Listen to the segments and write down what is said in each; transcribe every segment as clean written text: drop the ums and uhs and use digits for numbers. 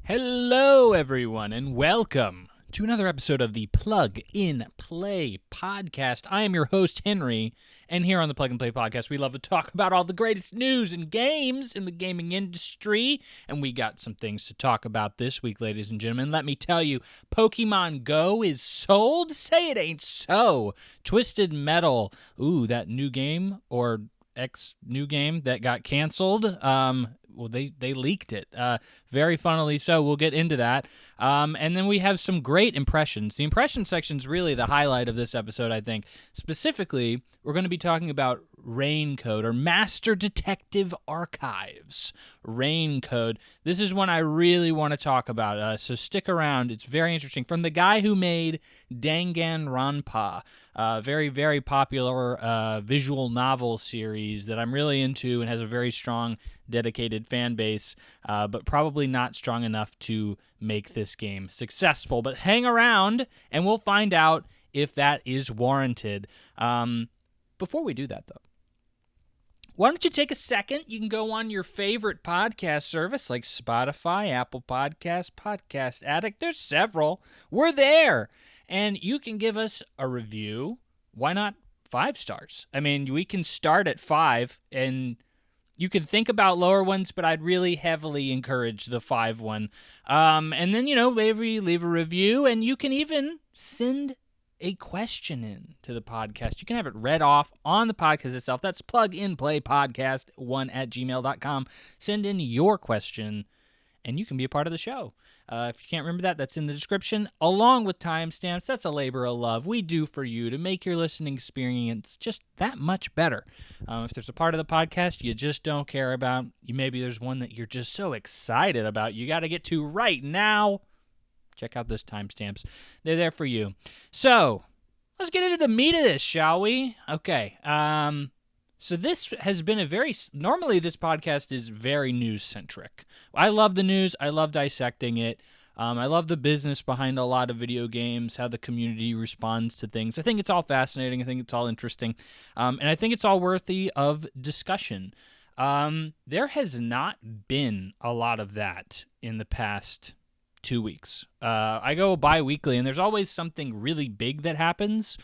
Hello, everyone, and welcome to another episode of the Pug N Play Podcast. I am your host, Henry, and here on the Pug N Play Podcast, we love to talk about all the greatest news and games in the gaming industry, and we got some things to talk about this week, ladies and gentlemen. Let me tell you, Pokemon Go is sold? Say it ain't so. Twisted Metal, that new game, or new game that got canceled, well, they leaked it. Very funnily so. We'll get into that. And then we have some great impressions. The impression section is really the highlight of this episode, I think. Specifically, we're going to be talking about Rain Code, or Master Detective Archives. Rain Code. This is one I really want to talk about, so stick around. It's very interesting. From the guy who made Danganronpa, very, very popular visual novel series that I'm really into and has a very strong, dedicated fan base, but probably not strong enough to make this game successful. But hang around, and we'll find out if that is warranted. Before we do that, though, why don't you take a second? You can go on your favorite podcast service like Spotify, Apple Podcasts, Podcast Addict. There's several. We're there. And you can give us a review. Why not 5 stars? I mean, we can start at 5, and you can think about lower ones, but I'd really heavily encourage the 5 one. And then, maybe leave a review, and you can even send a question in to the podcast. You can have it read off on the podcast itself. That's Pug N Play Podcast 1@gmail.com. Send in your question, and you can be a part of the show. If you can't remember that, that's in the description, along with timestamps. That's a labor of love we do for you to make your listening experience just that much better. If there's a part of the podcast you just don't care about, maybe there's one that you're just so excited about, you got to get to right now, check out those timestamps. They're there for you. So, let's get into the meat of this, shall we? Okay. So this has been normally this podcast is very news-centric. I love the news. I love dissecting it. I love the business behind a lot of video games, how the community responds to things. I think it's all fascinating. I think it's all interesting. And I think it's all worthy of discussion. There has not been a lot of that in the past 2 weeks. I go bi-weekly, and there's always something really big that happens.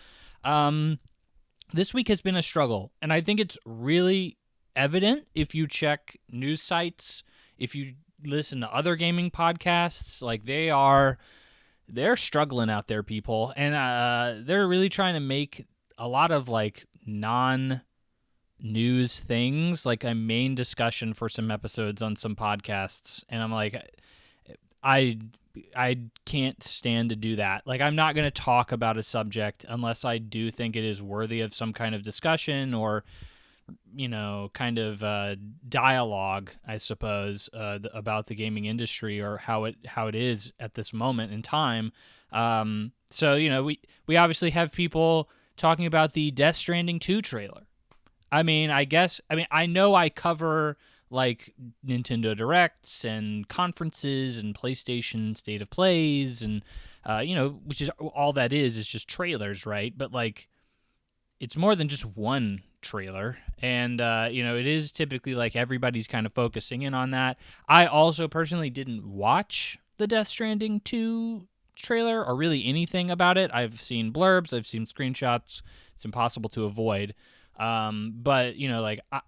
This week has been a struggle, and I think it's really evident if you check news sites, if you listen to other gaming podcasts. Like, they're struggling out there, people, and they're really trying to make a lot of like non-news things like a main discussion for some episodes on some podcasts, and I'm like, I can't stand to do that. Like, I'm not going to talk about a subject unless I do think it is worthy of some kind of discussion or, kind of dialogue, I suppose, about the gaming industry or how it is at this moment in time. So, we obviously have people talking about the Death Stranding 2 trailer. I know I cover like Nintendo Directs and conferences and PlayStation State of Plays and, which is all that is just trailers, right? But like, it's more than just one trailer. And, it is typically like everybody's kind of focusing in on that. I also personally didn't watch the Death Stranding 2 trailer or really anything about it. I've seen blurbs, I've seen screenshots. It's impossible to avoid. But,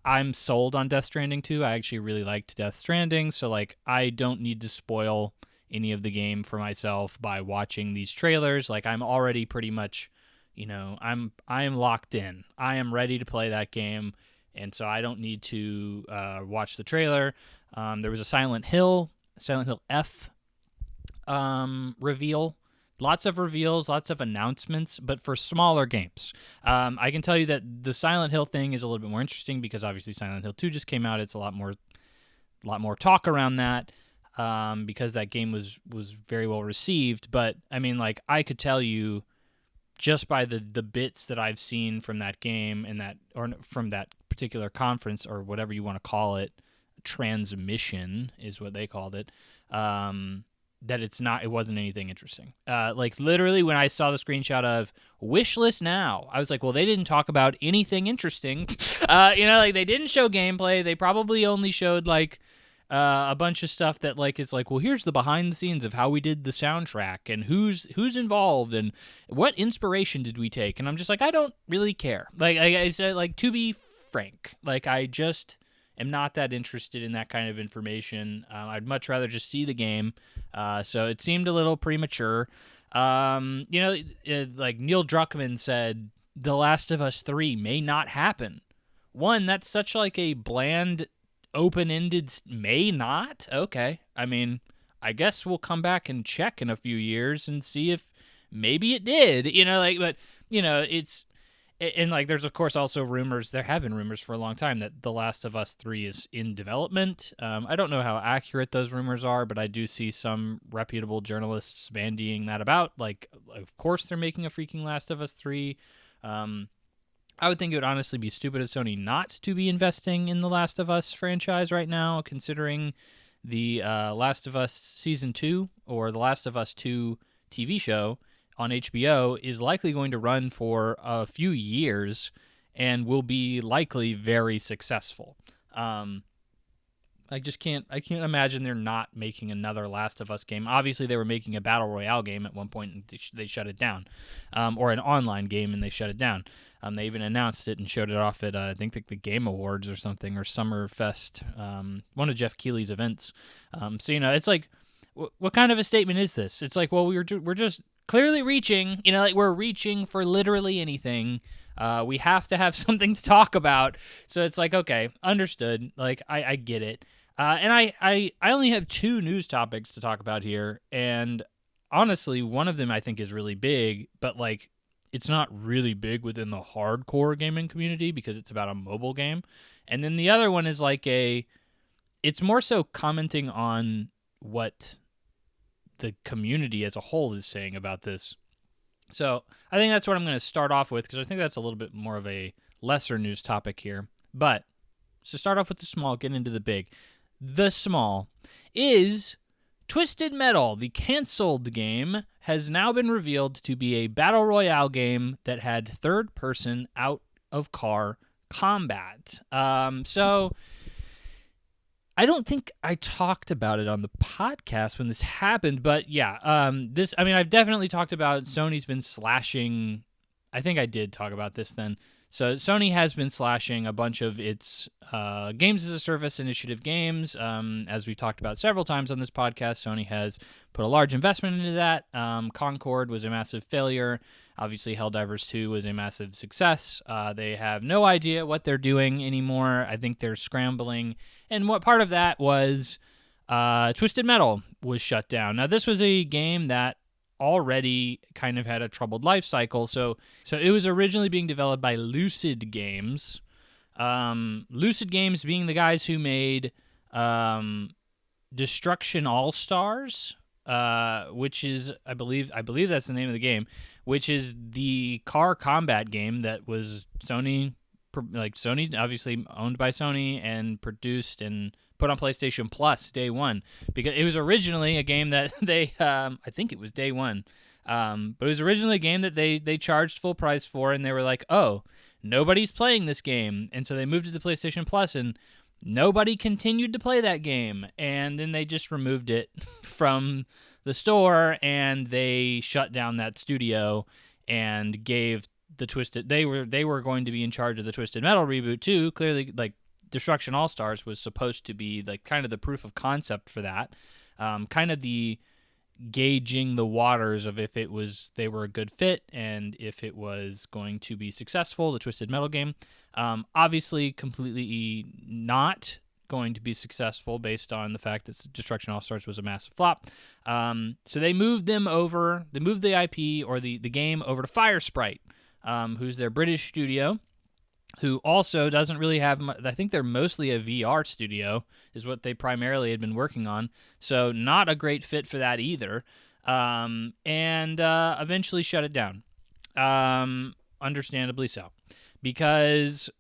I'm sold on Death Stranding 2. I actually really liked Death Stranding, so, like, I don't need to spoil any of the game for myself by watching these trailers. Like, I'm already pretty much, I am locked in. I am ready to play that game, and so I don't need to watch the trailer. There was a Silent Hill F reveal. Lots of reveals, lots of announcements, but for smaller games. I can tell you that the Silent Hill thing is a little bit more interesting because obviously Silent Hill 2 just came out. It's a lot more talk around that because that game was very well received. But I could tell you just by the bits that I've seen from that game or from that particular conference or whatever you want to call it, transmission is what they called it. That it wasn't anything interesting. Like, literally, when I saw the screenshot of wishlist now, I was like, well, they didn't talk about anything interesting. They didn't show gameplay. They probably only showed, like, a bunch of stuff that like is like, well, here's the behind the scenes of how we did the soundtrack and who's involved and what inspiration did we take. And I'm just like, I don't really care. Like I said, like, to be frank, like I just am not that interested in that kind of information. I'd much rather just see the game. So it seemed a little premature. Like Neil Druckmann said, The Last of Us 3 may not happen. One, that's such like a bland, open-ended may not? Okay. I mean, I guess we'll come back and check in a few years and see if maybe it did. But it's... And, like, there's, of course, also rumors. There have been rumors for a long time that The Last of Us 3 is in development. I don't know how accurate those rumors are, but I do see some reputable journalists bandying that about. Like, of course they're making a freaking Last of Us 3. I would think it would honestly be stupid of Sony not to be investing in the Last of Us franchise right now, considering the Last of Us Season 2 or the Last of Us 2 TV show on HBO is likely going to run for a few years and will be likely very successful. I can't imagine they're not making another Last of Us game. Obviously, they were making a battle royale game at one point and they shut it down, or an online game and they shut it down. They even announced it and showed it off at I think the Game Awards or something, or Summerfest, one of Jeff Keighley's events. It's like, what kind of a statement is this? It's like, well, we're just clearly reaching, like we're reaching for literally anything. We have to have something to talk about. So it's like, okay, understood. Like, I get it. And I only have 2 news topics to talk about here. And honestly, one of them I think is really big, but like, it's not really big within the hardcore gaming community because it's about a mobile game. And then the other one is like it's more so commenting on what the community as a whole is saying about this. So I think that's what I'm going to start off with, because I think that's a little bit more of a lesser news topic here. But to start off with the small, get into the big. The small is Twisted Metal, the canceled game, has now been revealed to be a battle royale game that had third-person out-of-car combat. So I don't think I talked about it on the podcast when this happened, but yeah, I've definitely talked about Sony's been slashing. I think I did talk about this then. So Sony has been slashing a bunch of its games as a service initiative games. As we've talked about several times on this podcast, Sony has put a large investment into that. Concord was a massive failure. Obviously, Helldivers 2 was a massive success. They have no idea what they're doing anymore. I think they're scrambling. And what part of that was Twisted Metal was shut down. Now, this was a game that already kind of had a troubled life cycle. So it was originally being developed by Lucid Games. Lucid Games being the guys who made Destruction All-Stars, which is, I believe that's the name of the game, which is the car combat game that was Sony obviously owned by Sony and produced and put on PlayStation Plus day one, because it was originally a game that they, I think it was day one, but it was originally a game that they charged full price for, and they were like, oh, nobody's playing this game, and so they moved it to PlayStation Plus, and nobody continued to play that game, and then they just removed it from the store, and they shut down that studio and gave the Twisted. They were going to be in charge of the Twisted Metal reboot too. Clearly, like, Destruction All-Stars was supposed to be like kind of the proof of concept for that, kind of the gauging the waters of if they were a good fit and if it was going to be successful, the Twisted Metal game. Obviously, completely not going to be successful based on the fact that Destruction All-Stars was a massive flop. So they moved the IP or the game over to Firesprite, who's their British studio, who also doesn't really have I think they're mostly a VR studio, is what they primarily had been working on, so not a great fit for that either, and eventually shut it down, understandably so, because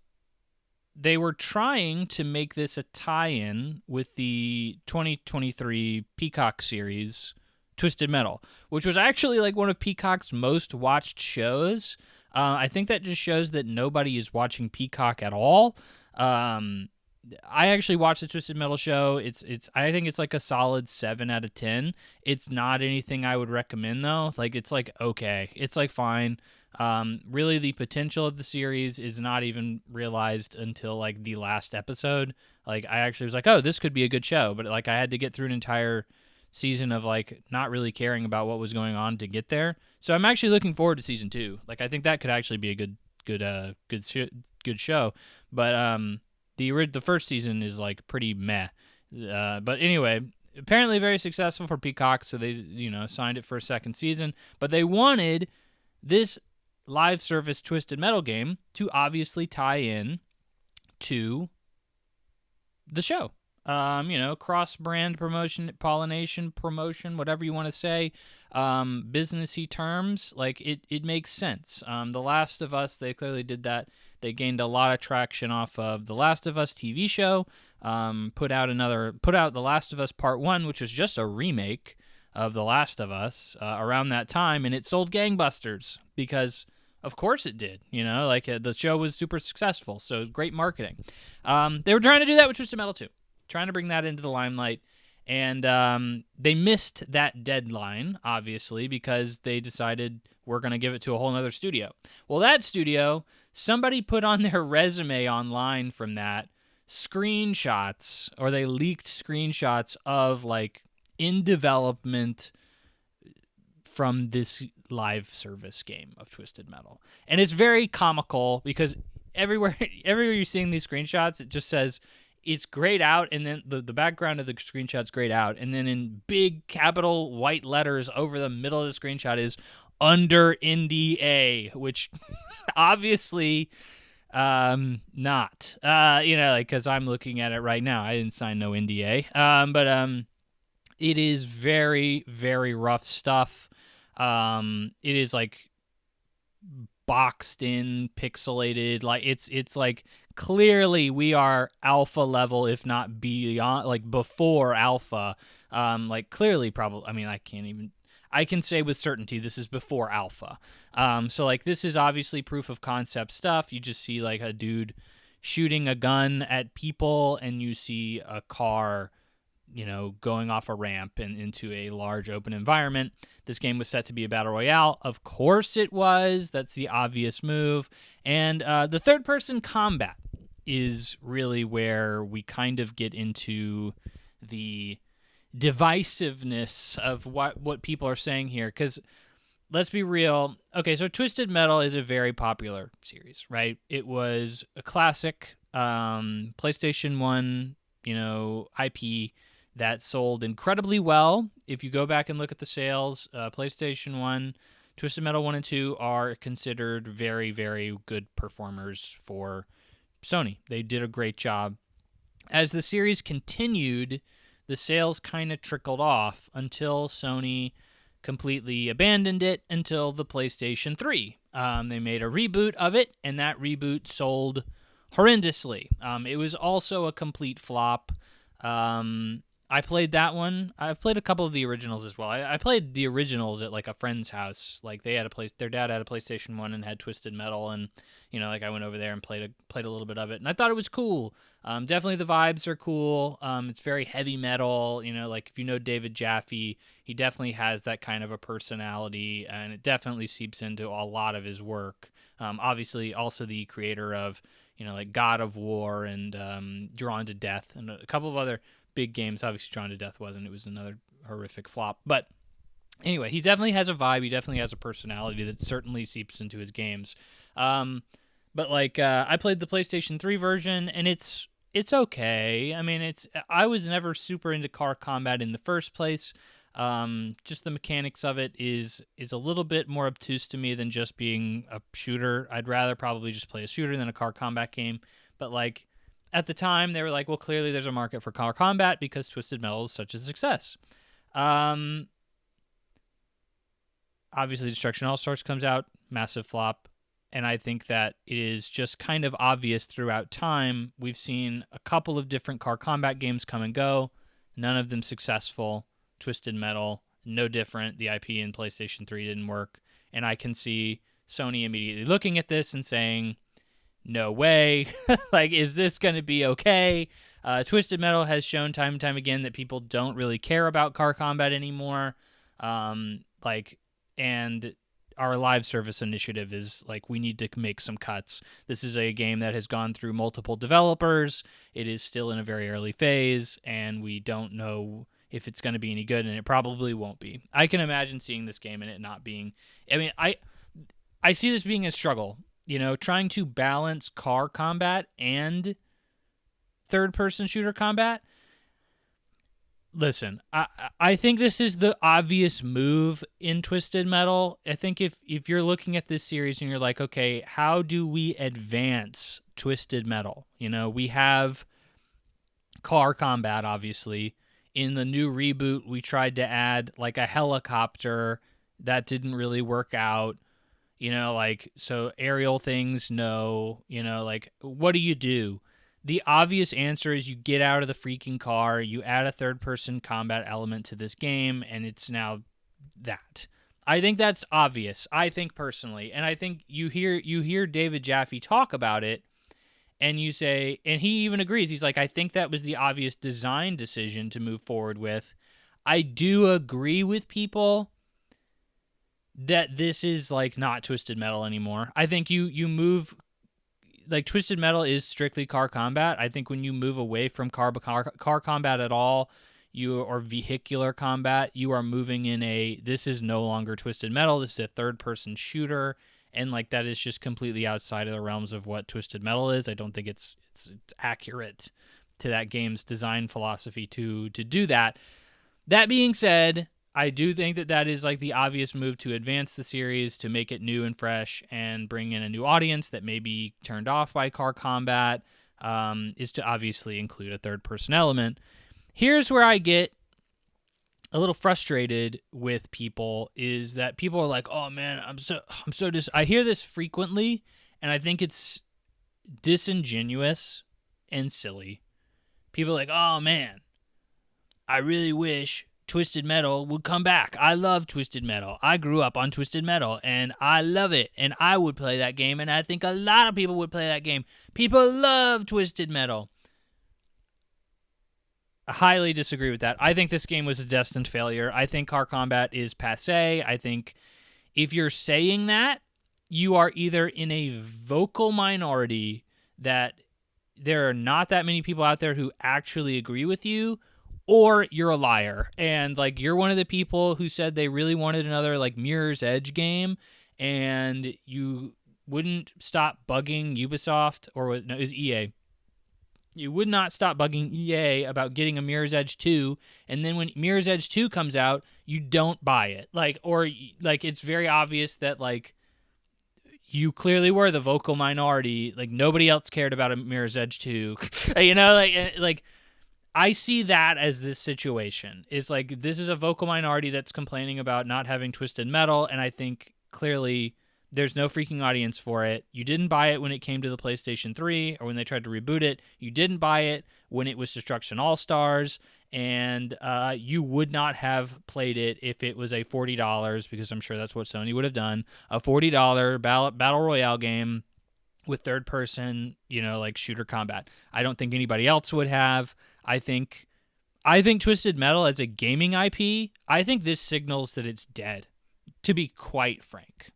they were trying to make this a tie-in with the 2023 Peacock series, Twisted Metal, which was actually like one of Peacock's most watched shows. I think that just shows that nobody is watching Peacock at all. I actually watched the Twisted Metal show. I think it's like a solid 7 out of 10. It's not anything I would recommend though. Like it's like okay. It's like fine. Really the potential of the series is not even realized until like the last episode. Like I actually was like, "Oh, this could be a good show," but like I had to get through an entire season of like not really caring about what was going on to get there. So I'm actually looking forward to season 2. Like I think that could actually be a good show. But the first season is like pretty meh. But anyway, apparently very successful for Peacock, so they signed it for a second season. But they wanted this live service Twisted Metal game to obviously tie in to the show. Cross-brand promotion, pollination promotion, whatever you want to say, businessy terms, like it makes sense. The Last of Us, they clearly did that. They gained a lot of traction off of the Last of Us TV show. Put out The Last of Us Part 1, which was just a remake of The Last of Us around that time, and it sold gangbusters because of course it did. The show was super successful, so great marketing. They were trying to do that with Twisted Metal too. Trying to bring that into the limelight, and they missed that deadline, obviously, because they decided we're going to give it to a whole other studio. Well, that studio, somebody put on their resume online from that screenshots, or they leaked screenshots of, like, in development from this live service game of Twisted Metal. And it's very comical because everywhere you're seeing these screenshots, it just says it's grayed out, and then the background of the screenshot's grayed out, and then in big capital white letters over the middle of the screenshot is under NDA, which obviously not. Because I'm looking at it right now. I didn't sign no NDA. But it is very, very rough stuff. It is like boxed in, pixelated, like it's like clearly we are alpha level, if not beyond, like before alpha. Like clearly, probably. I mean, I can say with certainty this is before alpha. So like this is obviously proof of concept stuff. You just see like a dude shooting a gun at people, and you see a car, going off a ramp and into a large open environment. This game was set to be a battle royale. Of course it was. That's the obvious move. And the third-person combat is really where we kind of get into the divisiveness of what people are saying here. Because let's be real. Okay, so Twisted Metal is a very popular series, right? It was a classic PlayStation 1, IP that sold incredibly well. If you go back and look at the sales, PlayStation 1, Twisted Metal 1 and 2 are considered very, very good performers for Sony. They did a great job. As the series continued, the sales kind of trickled off until Sony completely abandoned it until the PlayStation 3. They made a reboot of it, and that reboot sold horrendously. It was also a complete flop. I played that one. I've played a couple of the originals as well. I played the originals at like a friend's house. Like their dad had a PlayStation 1 and had Twisted Metal, and I went over there and played a little bit of it, and I thought it was cool. Definitely the vibes are cool. It's very heavy metal. Like if you know David Jaffe, he definitely has that kind of a personality, and it definitely seeps into a lot of his work. Obviously, also the creator of like God of War and Drawn to Death and a couple of other big games. Obviously Drawn to Death wasn't. It was another horrific flop. But anyway, he definitely has a vibe. He definitely has a personality that certainly seeps into his games. But like I played the PlayStation 3 version, and it's okay. I mean, I was never super into car combat in the first place. Just the mechanics of it is a little bit more obtuse to me than just being a shooter. I'd rather probably just play a shooter than a car combat game. But like at the time, they were like, well, clearly there's a market for car combat because Twisted Metal is such a success. Obviously, Destruction All-Stars comes out, massive flop. And I think that it is just kind of obvious throughout time. We've seen a couple of different car combat games come and go, none of them successful. Twisted Metal, no different. The IP in PlayStation 3 didn't work. And I can see Sony immediately looking at this and saying, no way. Like, is this going to be okay? Twisted Metal has shown time and time again that people don't really care about car combat anymore. And our live service initiative is like, we need to make some cuts. This is a game that has gone through multiple developers. It is still in a very early phase, and we don't know if it's going to be any good, and it probably won't be. I can imagine seeing this game and it not being... I mean, I see this being a struggle, trying to balance car combat and third-person shooter combat. Listen, I think this is the obvious move in Twisted Metal. I think if you're looking at this series and you're like, okay, how do we advance Twisted Metal? We have car combat, obviously. In the new reboot, we tried to add like a helicopter. That didn't really work out. So aerial things, no. What do? The obvious answer is you get out of the freaking car, you add a third-person combat element to this game, and it's now that. I think that's obvious, I think personally. And I think you hear David Jaffe talk about it, and you say, and he even agrees, he's like, I think that was the obvious design decision to move forward with. I do agree with people that this is like not Twisted Metal anymore. I think you move, like, Twisted Metal is strictly car combat. I think when you move away from car combat at all, or vehicular combat, you are moving in this is no longer Twisted Metal. This is a third-person shooter, and like that is just completely outside of the realms of what Twisted Metal is. I don't think it's accurate to that game's design philosophy to do that. That being said, I do think that is like the obvious move to advance the series, to make it new and fresh and bring in a new audience that may be turned off by car combat, is to obviously include a third-person element. Here's where I get a little frustrated with people, is that people are like, oh man, I hear this frequently, and I think it's disingenuous and silly. People are like, oh man, I really wish Twisted Metal would come back. I love Twisted Metal. I grew up on Twisted Metal, and I love it, and I would play that game, and I think a lot of people would play that game. People love Twisted Metal. I highly disagree with that. I think this game was a destined failure. I think car combat is passé. I think if you're saying that, you are either in a vocal minority that there are not that many people out there who actually agree with you, or you're a liar. And like, you're one of the people who said they really wanted another like Mirror's Edge game, and you wouldn't stop bugging Ubisoft, or no, it was EA. You would not stop bugging EA about getting a Mirror's Edge 2, and then when Mirror's Edge 2 comes out, you don't buy it. It's very obvious that like you clearly were the vocal minority. Like, nobody else cared about a Mirror's Edge 2. I see that as this situation. It's like, this is a vocal minority that's complaining about not having Twisted Metal, and I think clearly there's no freaking audience for it. You didn't buy it when it came to the PlayStation 3, or when they tried to reboot it. You didn't buy it when it was Destruction All-Stars, and you would not have played it if it was a $40, because I'm sure that's what Sony would have done, a $40 battle royale game with third-person, like shooter combat. I don't think anybody else would have. I think Twisted Metal as a gaming IP, I think this signals that it's dead, to be quite frank.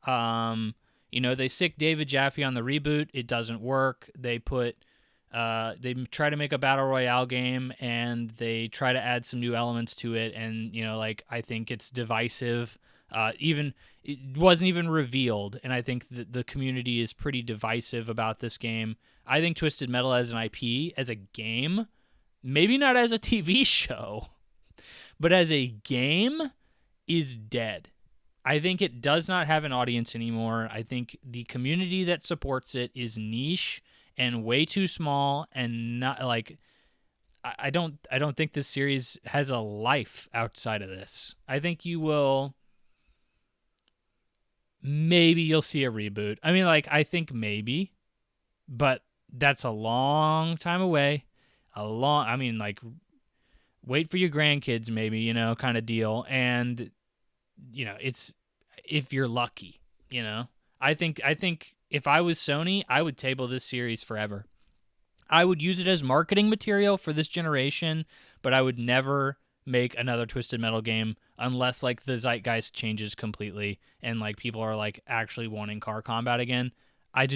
They sick David Jaffe on the reboot. It doesn't work. They try to make a battle royale game, and they try to add some new elements to it. And, I think it's divisive. It wasn't even revealed. And I think that the community is pretty divisive about this game. I think Twisted Metal as an IP, as a game, maybe not as a TV show, but as a game, is dead. I think it does not have an audience anymore. I think the community that supports it is niche and way too small, and not like, I don't think this series has a life outside of this. I think maybe you'll see a reboot. I mean, I think maybe, but that's a long time away. Wait for your grandkids, maybe, kind of deal. And it's, if you're lucky, I think if I was Sony, I would table this series forever. I would use it as marketing material for this generation, but I would never make another Twisted Metal game unless like the zeitgeist changes completely and like people are like actually wanting car combat again. I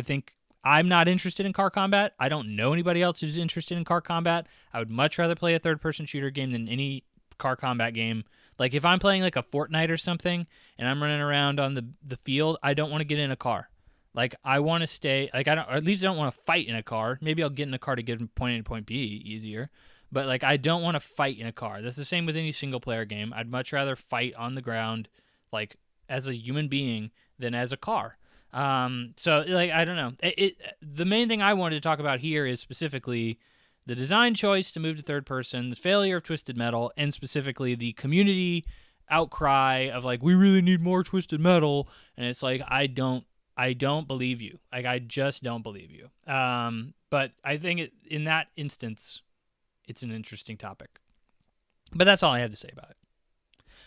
think I'm not interested in car combat. I don't know anybody else who's interested in car combat. I would much rather play a third-person shooter game than any car combat game. Like if I'm playing like a Fortnite or something and I'm running around on the field, I don't want to get in a car. Like I want to stay, like I don't, or at least I don't want to fight in a car. Maybe I'll get in a car to get from point A to point B easier. But like I don't want to fight in a car. That's the same with any single player game. I'd much rather fight on the ground, like as a human being, than as a car. So like I don't know. The main thing I wanted to talk about here is specifically the design choice to move to third person, the failure of Twisted Metal, and specifically the community outcry of like we really need more Twisted Metal, and it's like I don't believe you. Like I just don't believe you. But I think in that instance, it's an interesting topic. But that's all I have to say about it.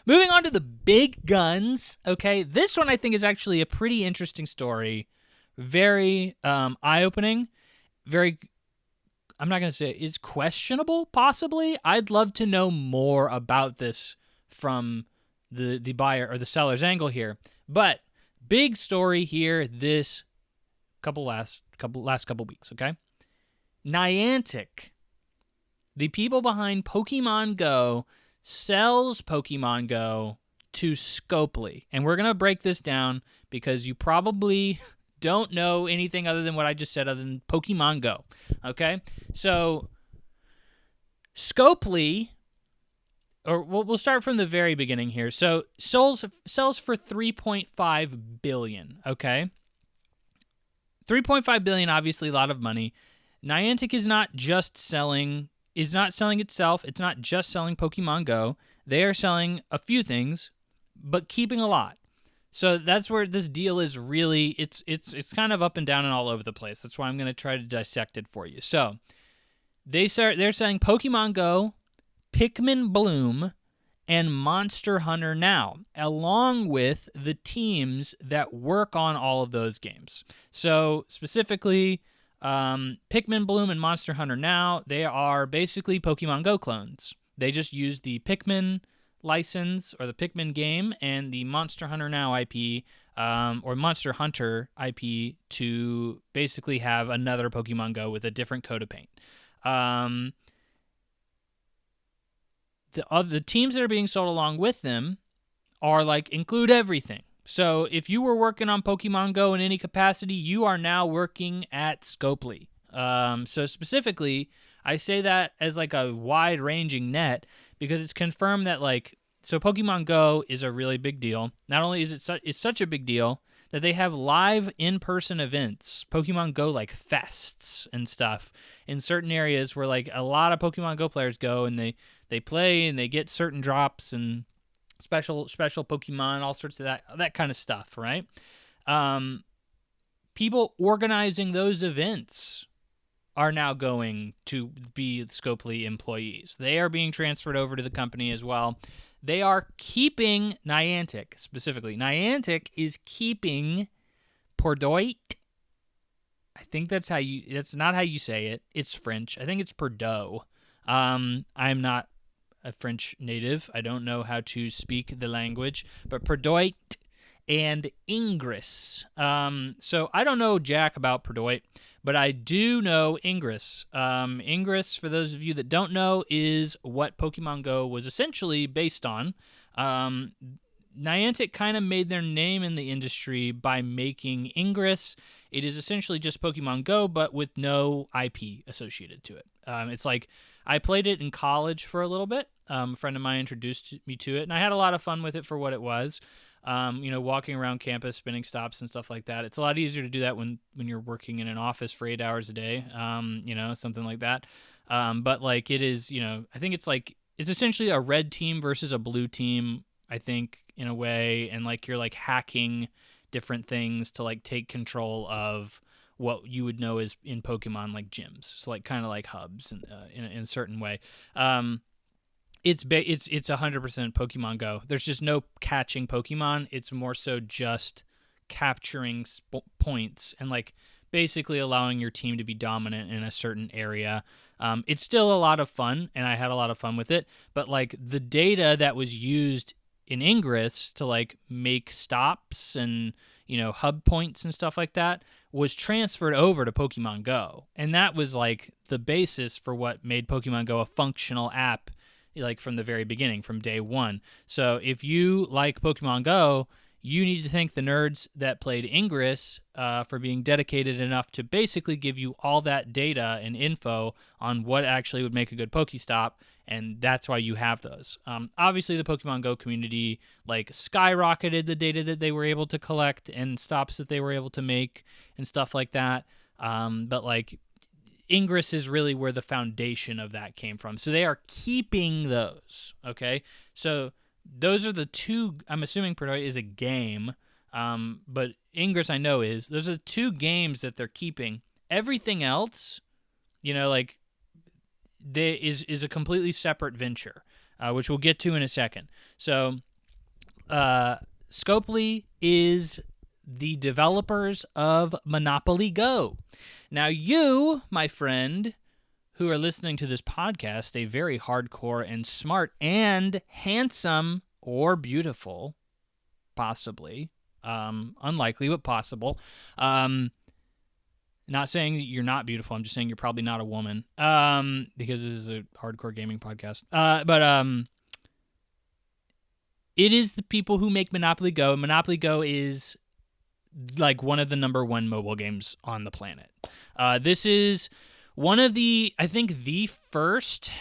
Moving on to the big guns, okay? This one I think is actually a pretty interesting story. Very eye-opening. Very, I'm not going to say it's questionable, possibly. I'd love to know more about this from the buyer or the seller's angle here. But big story here this last couple weeks, okay? Niantic, the people behind Pokemon Go, sells Pokemon Go to Scopely. And we're going to break this down because you probably don't know anything other than what I just said other than Pokemon Go. Okay? So Scopely, or we'll start from the very beginning here. So sells for $3.5 billion, okay? $3.5 billion, obviously a lot of money. Niantic is not selling itself. It's not just selling Pokemon Go. They are selling a few things, but keeping a lot. So that's where this deal is really, it's kind of up and down and all over the place. That's why I'm going to try to dissect it for you. So they're selling Pokemon Go, Pikmin Bloom, and Monster Hunter Now, along with the teams that work on all of those games. So specifically, Pikmin Bloom and Monster Hunter Now, they are basically Pokemon Go clones. They just use the Pikmin license or the Pikmin game and the Monster Hunter Now IP or Monster Hunter IP to basically have another Pokemon Go with a different coat of paint. The teams that are being sold along with them are like include everything. So if you were working on Pokemon Go in any capacity, you are now working at Scopely. So specifically, I say that as like a wide-ranging net because it's confirmed that like, so Pokemon Go is a really big deal. Not only is it's such a big deal that they have live in-person events, Pokemon Go like fests and stuff in certain areas where like a lot of Pokemon Go players go and they play and they get certain drops and special Pokemon, all sorts of that kind of stuff, right? People organizing those events are now going to be Scopely employees. They are being transferred over to the company as well. They are keeping Niantic, specifically. Niantic is keeping Purdoit. I think that's not how you say it. It's French. I think it's Purdue. I'm not a French native. I don't know how to speak the language, but Purdoit and Ingress. So I don't know jack about Purdoit, but I do know Ingress. Ingress, for those of you that don't know, is what Pokemon Go was essentially based on. Niantic kind of made their name in the industry by making Ingress. It is essentially just Pokemon Go, but with no IP associated to it. It's like I played it in college for a little bit. A friend of mine introduced me to it, and I had a lot of fun with it for what it was. Walking around campus, spinning stops and stuff like that. It's a lot easier to do that when you're working in an office for 8 hours a day, something like that. But like it is, I think it's essentially a red team versus a blue team, I think, in a way. And like you're like hacking different things to like take control of what you would know is in Pokemon like gyms. So like kind of like hubs in a certain way. It's 100% Pokemon Go. There's just no catching Pokemon. It's more so just capturing points and like basically allowing your team to be dominant in a certain area. It's still a lot of fun, and I had a lot of fun with it, but like the data that was used in Ingress to like make stops and, you know, hub points and stuff like that was transferred over to Pokemon Go. And that was like the basis for what made Pokemon Go a functional app, like from the very beginning, from day one. So if you like Pokemon Go, you need to thank the nerds that played Ingress for being dedicated enough to basically give you all that data and info on what actually would make a good Pokestop, and that's why you have those. Obviously, the Pokemon Go community like skyrocketed the data that they were able to collect and stops that they were able to make and stuff like that. But like Ingress is really where the foundation of that came from. So they are keeping those, okay? So those are the two, I'm assuming Perdoy is a game, but Ingress I know is. Those are the two games that they're keeping. Everything else, you know, like, is a completely separate venture, which we'll get to in a second. So, Scopely is the developers of Monopoly Go. Now, you, my friend, who are listening to this podcast, a very hardcore and smart and handsome or beautiful, possibly, unlikely, but possible. Not saying that you're not beautiful. I'm just saying you're probably not a woman, because this is a hardcore gaming podcast. But it is the people who make Monopoly Go. And Monopoly Go is like one of the number one mobile games on the planet. This is one of the, I think, the first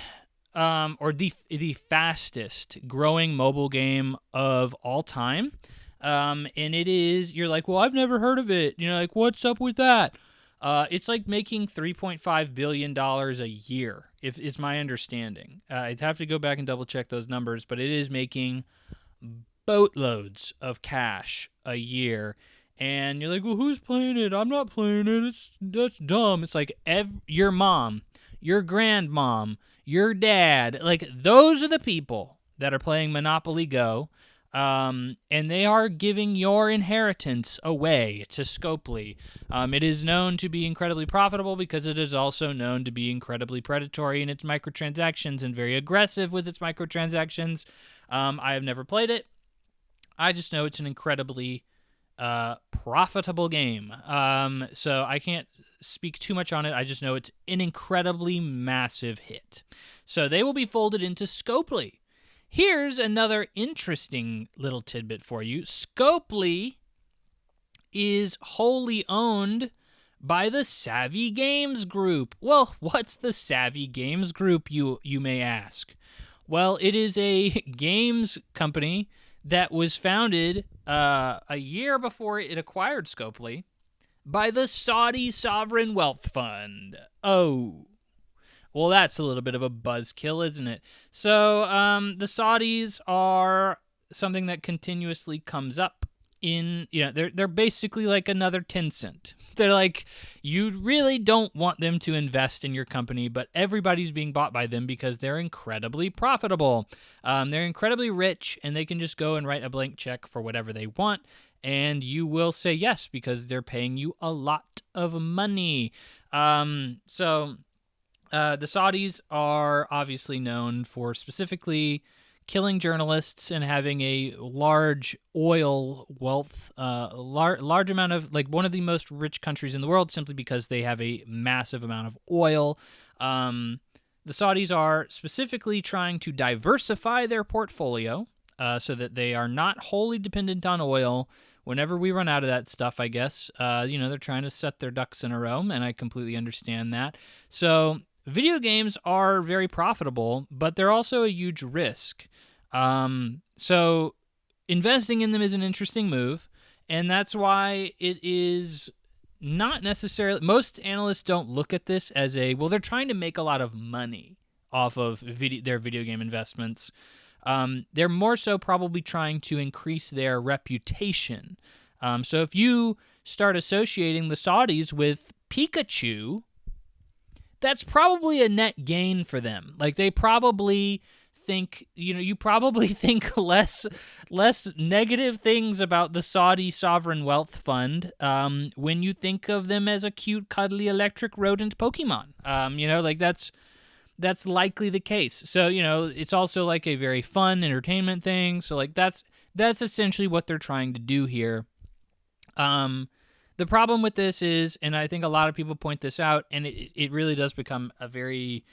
or the fastest growing mobile game of all time. And it is, you're like, well, I've never heard of it. You know, like, what's up with that? It's like making $3.5 billion a year, if is my understanding. I'd have to go back and double check those numbers, but it is making boatloads of cash a year. And you're like, well, who's playing it? I'm not playing it. That's dumb. It's like your mom, your grandmom, your dad. Like, those are the people that are playing Monopoly Go. And they are giving your inheritance away to Scopely. It is known to be incredibly profitable because it is also known to be incredibly predatory in its microtransactions and very aggressive with its microtransactions. I have never played it. I just know it's an incredibly profitable game. So I can't speak too much on it. I just know it's an incredibly massive hit. So they will be folded into Scopely. Here's another interesting little tidbit for you. Scopely is wholly owned by the Savvy Games Group. Well, what's the Savvy Games Group, you may ask? Well, it is a games company that was founded a year before it acquired Scopely by the Saudi Sovereign Wealth Fund. Oh. Well, that's a little bit of a buzzkill, isn't it? So the Saudis are something that continuously comes up in, you know, they're basically like another Tencent. They're like, you really don't want them to invest in your company, but everybody's being bought by them because they're incredibly profitable. They're incredibly rich, and they can just go and write a blank check for whatever they want, and you will say yes because they're paying you a lot of money. The Saudis are obviously known for specifically killing journalists and having a large oil wealth, large amount of, like, one of the most rich countries in the world simply because they have a massive amount of oil. The Saudis are specifically trying to diversify their portfolio so that they are not wholly dependent on oil. Whenever we run out of that stuff, I guess, they're trying to set their ducks in a row, and I completely understand that. So video games are very profitable, but they're also a huge risk. So investing in them is an interesting move, and that's why it is not necessarily... Most analysts don't look at this as they're trying to make a lot of money off of their video game investments. They're more so probably trying to increase their reputation. So if you start associating the Saudis with Pikachu, that's probably a net gain for them. Like, they probably think, you probably think less negative things about the Saudi Sovereign Wealth Fund when you think of them as a cute, cuddly, electric rodent Pokemon. That's likely the case. So, it's also like a very fun entertainment thing. So, like, that's essentially what they're trying to do here. The problem with this is, and I think a lot of people point this out, and it really does become a very,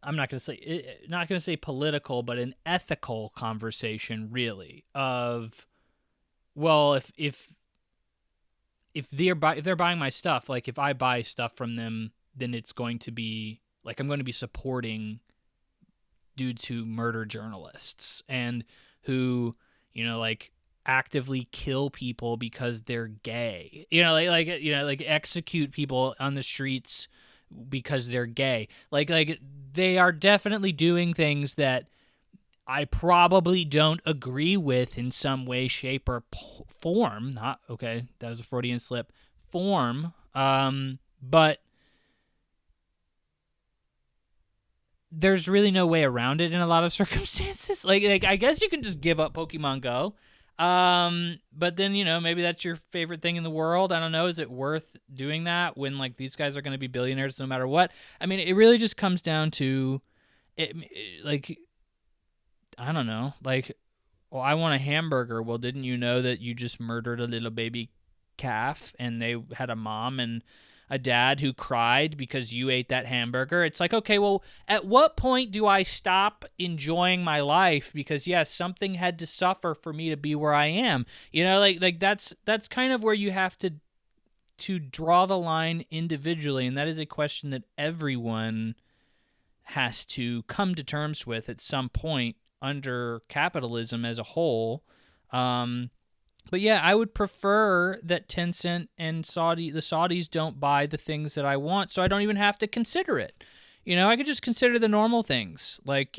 I'm not going to say political, but an ethical conversation, really, of, well, if they're buying my stuff, like if I buy stuff from them, then it's going to be like I'm going to be supporting dudes who murder journalists and who, like actively kill people because they're gay. Like execute people on the streets because they're gay. Like they are definitely doing things that I probably don't agree with in some way, shape, or form. That was a Freudian slip. Form. But there's really no way around it in a lot of circumstances. Like I guess you can just give up Pokemon Go. But then, maybe that's your favorite thing in the world. I don't know. Is it worth doing that when like these guys are going to be billionaires no matter what? I mean, it really just comes down to it. Like, I don't know. Like, well, I want a hamburger. Well, didn't you know that you just murdered a little baby calf and they had a mom and a dad who cried because you ate that hamburger? It's like, okay, well, at what point do I stop enjoying my life because, yes, something had to suffer for me to be where I am? Like that's kind of where you have to draw the line individually, and that is a question that everyone has to come to terms with at some point under capitalism as a whole. But yeah, I would prefer that Tencent and the Saudis don't buy the things that I want, so I don't even have to consider it. I could just consider the normal things, like,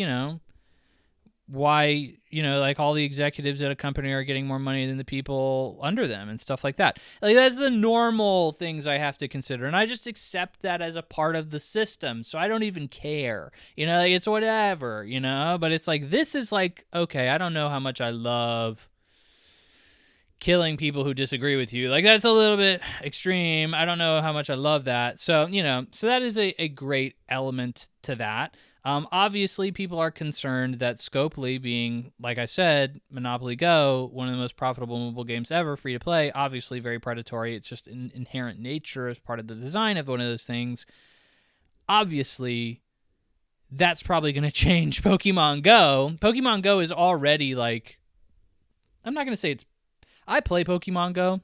why, like all the executives at a company are getting more money than the people under them and stuff like that. Like, that's the normal things I have to consider, and I just accept that as a part of the system, so I don't even care. Like, it's whatever, but it's like, this is like, okay, I don't know how much I love killing people who disagree with you. Like, that's a little bit extreme. I don't know how much I love that. So, so that is a great element to that. Obviously, people are concerned that Scopely being, like I said, Monopoly Go, one of the most profitable mobile games ever, free to play, obviously very predatory. It's just an inherent nature as part of the design of one of those things. Obviously, that's probably going to change Pokemon Go. Pokemon Go is already like, I'm not going to say it's, I play Pokemon Go,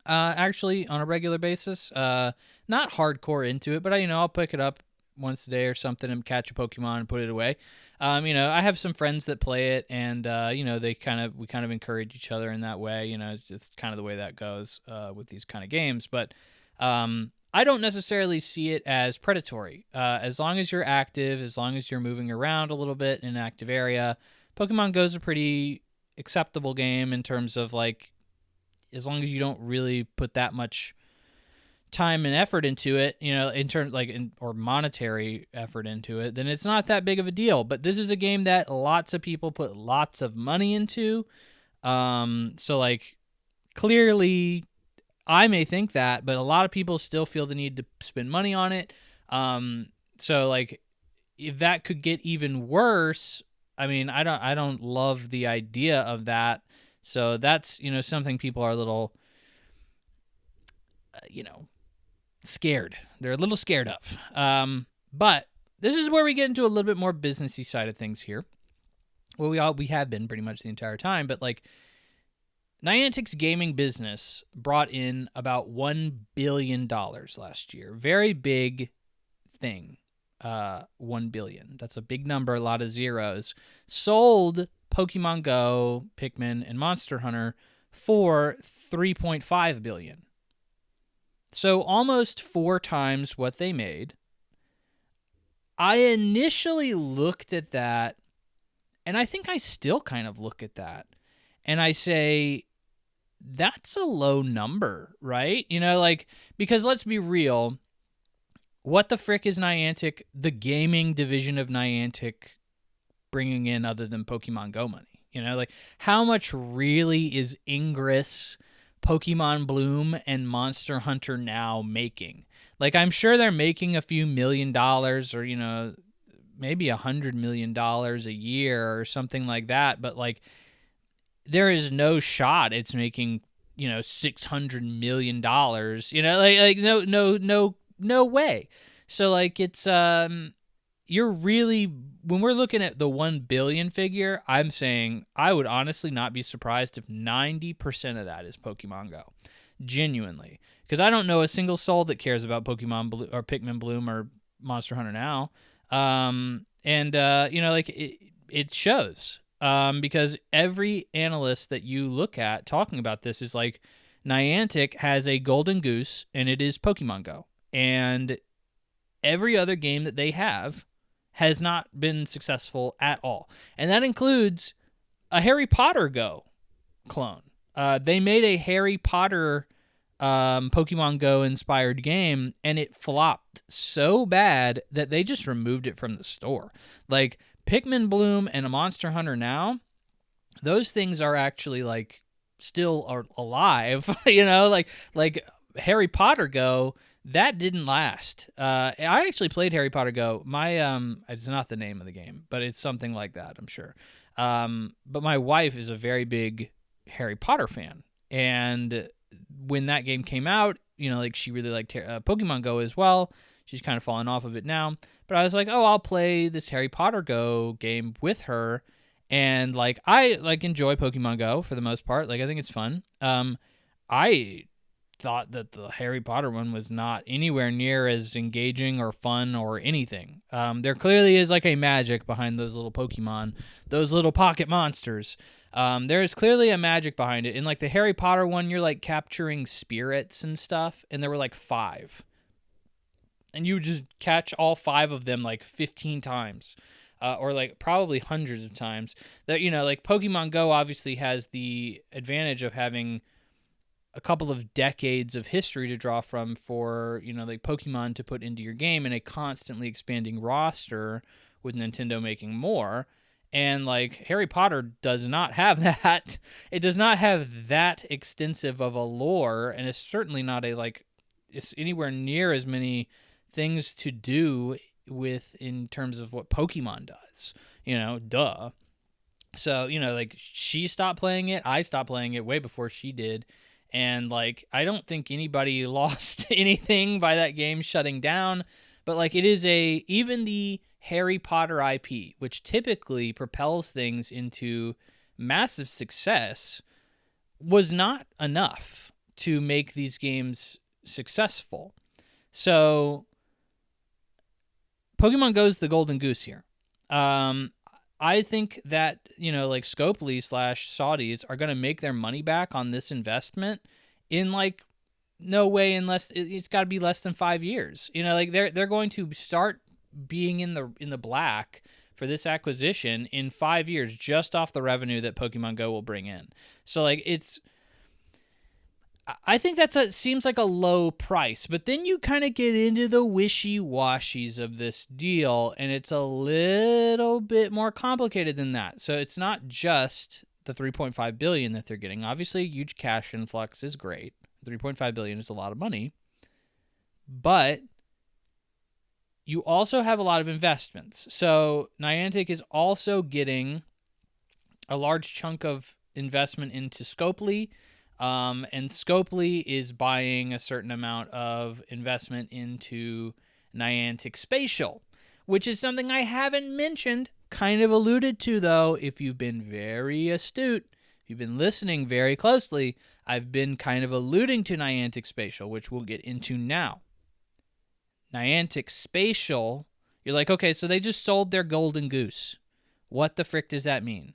actually, on a regular basis. Not hardcore into it, but I'll pick it up once a day or something and catch a Pokemon and put it away. I have some friends that play it, and we kind of encourage each other in that way. It's kind of the way that goes with these kind of games. But I don't necessarily see it as predatory. As long as you're active, as long as you're moving around a little bit in an active area, Pokemon Go is a pretty acceptable game in terms of, like, as long as you don't really put that much time and effort into it, in terms or monetary effort into it, then it's not that big of a deal. But this is a game that lots of people put lots of money into. So like, clearly I may think that, but a lot of people still feel the need to spend money on it. So like, if that could get even worse, I mean, I don't love the idea of that. So that's, something people are a little, scared. They're a little scared of. But this is where we get into a little bit more businessy side of things here. Well, we have been pretty much the entire time, but like, Niantic's gaming business brought in about $1 billion last year. Very big thing. 1 billion. That's a big number, a lot of zeros. Sold Pokemon Go, Pikmin, and Monster Hunter for $3.5 billion. So almost 4 times what they made. I initially looked at that, and I think I still kind of look at that, and I say, that's a low number, right? Because let's be real, what the frick is Niantic, the gaming division of Niantic, bringing in other than Pokemon Go money? Like how much really is Ingress, Pokemon Bloom, and Monster Hunter Now making? Like I'm sure they're making a few $1 million or, maybe $100 million a year or something like that. But like there is no shot it's making, $600 million, no way. So like it's, you're really, when we're looking at the 1 billion figure, I'm saying I would honestly not be surprised if 90% of that is Pokemon Go. Genuinely. Because I don't know a single soul that cares about Pokemon Blue or Pikmin Bloom or Monster Hunter Now. It shows. Because every analyst that you look at talking about this is like, Niantic has a golden goose, and it is Pokemon Go. And every other game that they have has not been successful at all. And that includes a Harry Potter Go clone. They made a Harry Potter Pokemon Go inspired game, and it flopped so bad that they just removed it from the store. Like Pikmin Bloom and a Monster Hunter Now, those things are actually like still are alive, like Harry Potter Go, that didn't last. I actually played Harry Potter Go. It's not the name of the game, but it's something like that, I'm sure. But my wife is a very big Harry Potter fan, and when that game came out, she really liked Pokemon Go as well. She's kind of fallen off of it now, but I was like, oh, I'll play this Harry Potter Go game with her. And like I enjoy Pokemon Go for the most part. Like I think it's fun. I thought that the Harry Potter one was not anywhere near as engaging or fun or anything. There clearly is like a magic behind those little Pokemon, those little pocket monsters. There is clearly a magic behind it. In like the Harry Potter one, you're like capturing spirits and stuff, and there were like 5. And you would just catch all 5 of them like 15 times. Or like probably hundreds of times. That like Pokemon Go obviously has the advantage of having a couple of decades of history to draw from for like Pokemon to put into your game, and a constantly expanding roster with Nintendo making more. And like Harry Potter does not have that. It does not have that extensive of a lore, and it's certainly not it's anywhere near as many things to do with in terms of what Pokemon does, duh. So, like she stopped playing it. I stopped playing it way before she did. And like, I don't think anybody lost anything by that game shutting down, but like it is even the Harry Potter IP, which typically propels things into massive success, was not enough to make these games successful. So Pokemon Go's the golden goose here. I think that, like Scopely / Saudis are going to make their money back on this investment in like no way unless it's got to be less than 5 years. Like they're going to start being in the black for this acquisition in 5 years just off the revenue that Pokemon Go will bring in. So like I think seems like a low price, but then you kind of get into the wishy-washies of this deal, and it's a little bit more complicated than that. So it's not just the $3.5 billion that they're getting. Obviously, a huge cash influx is great. $3.5 billion is a lot of money, but you also have a lot of investments. So Niantic is also getting a large chunk of investment into Scopely. And Scopely is buying a certain amount of investment into Niantic Spatial, which is something I haven't mentioned, kind of alluded to, though. If you've been very astute, if you've been listening very closely, I've been kind of alluding to Niantic Spatial, which we'll get into now. Niantic Spatial, you're like, okay, so they just sold their golden goose. What the frick does that mean?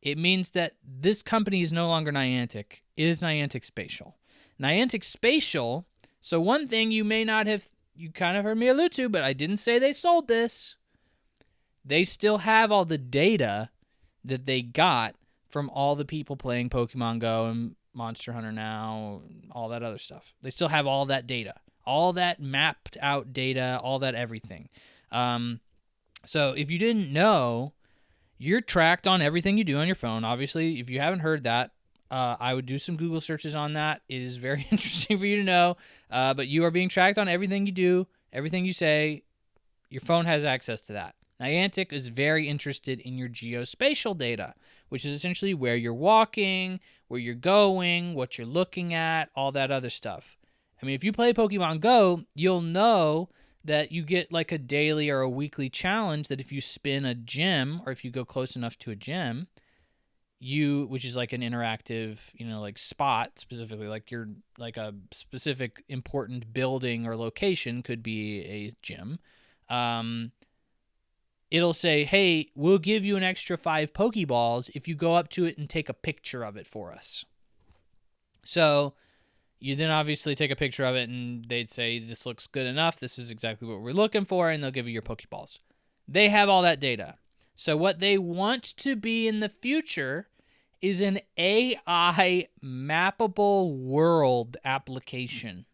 It means that this company is no longer Niantic. It is Niantic Spatial. Niantic Spatial, so one thing you may not have, you kind of heard me allude to, but I didn't say they sold this. They still have all the data that they got from all the people playing Pokemon Go and Monster Hunter Now, all that other stuff. They still have all that data, all that mapped out data, all that everything. So if you didn't know, you're tracked on everything you do on your phone. Obviously, if you haven't heard that, I would do some Google searches on that. It is very interesting for you to know. But you are being tracked on everything you do, everything you say. Your phone has access to that. Niantic is very interested in your geospatial data, which is essentially where you're walking, where you're going, what you're looking at, all that other stuff. I mean, if you play Pokemon Go, you'll know that you get like a daily or a weekly challenge that if you spin a gym or if you go close enough to a gym, which is like an interactive, like spot specifically, like you're like a specific important building or location could be a gym. It'll say, hey, we'll give you an extra 5 Pokeballs if you go up to it and take a picture of it for us. So you then obviously take a picture of it and they'd say, this looks good enough. This is exactly what we're looking for. And they'll give you your Pokeballs. They have all that data. So what they want to be in the future is an AI mappable world application.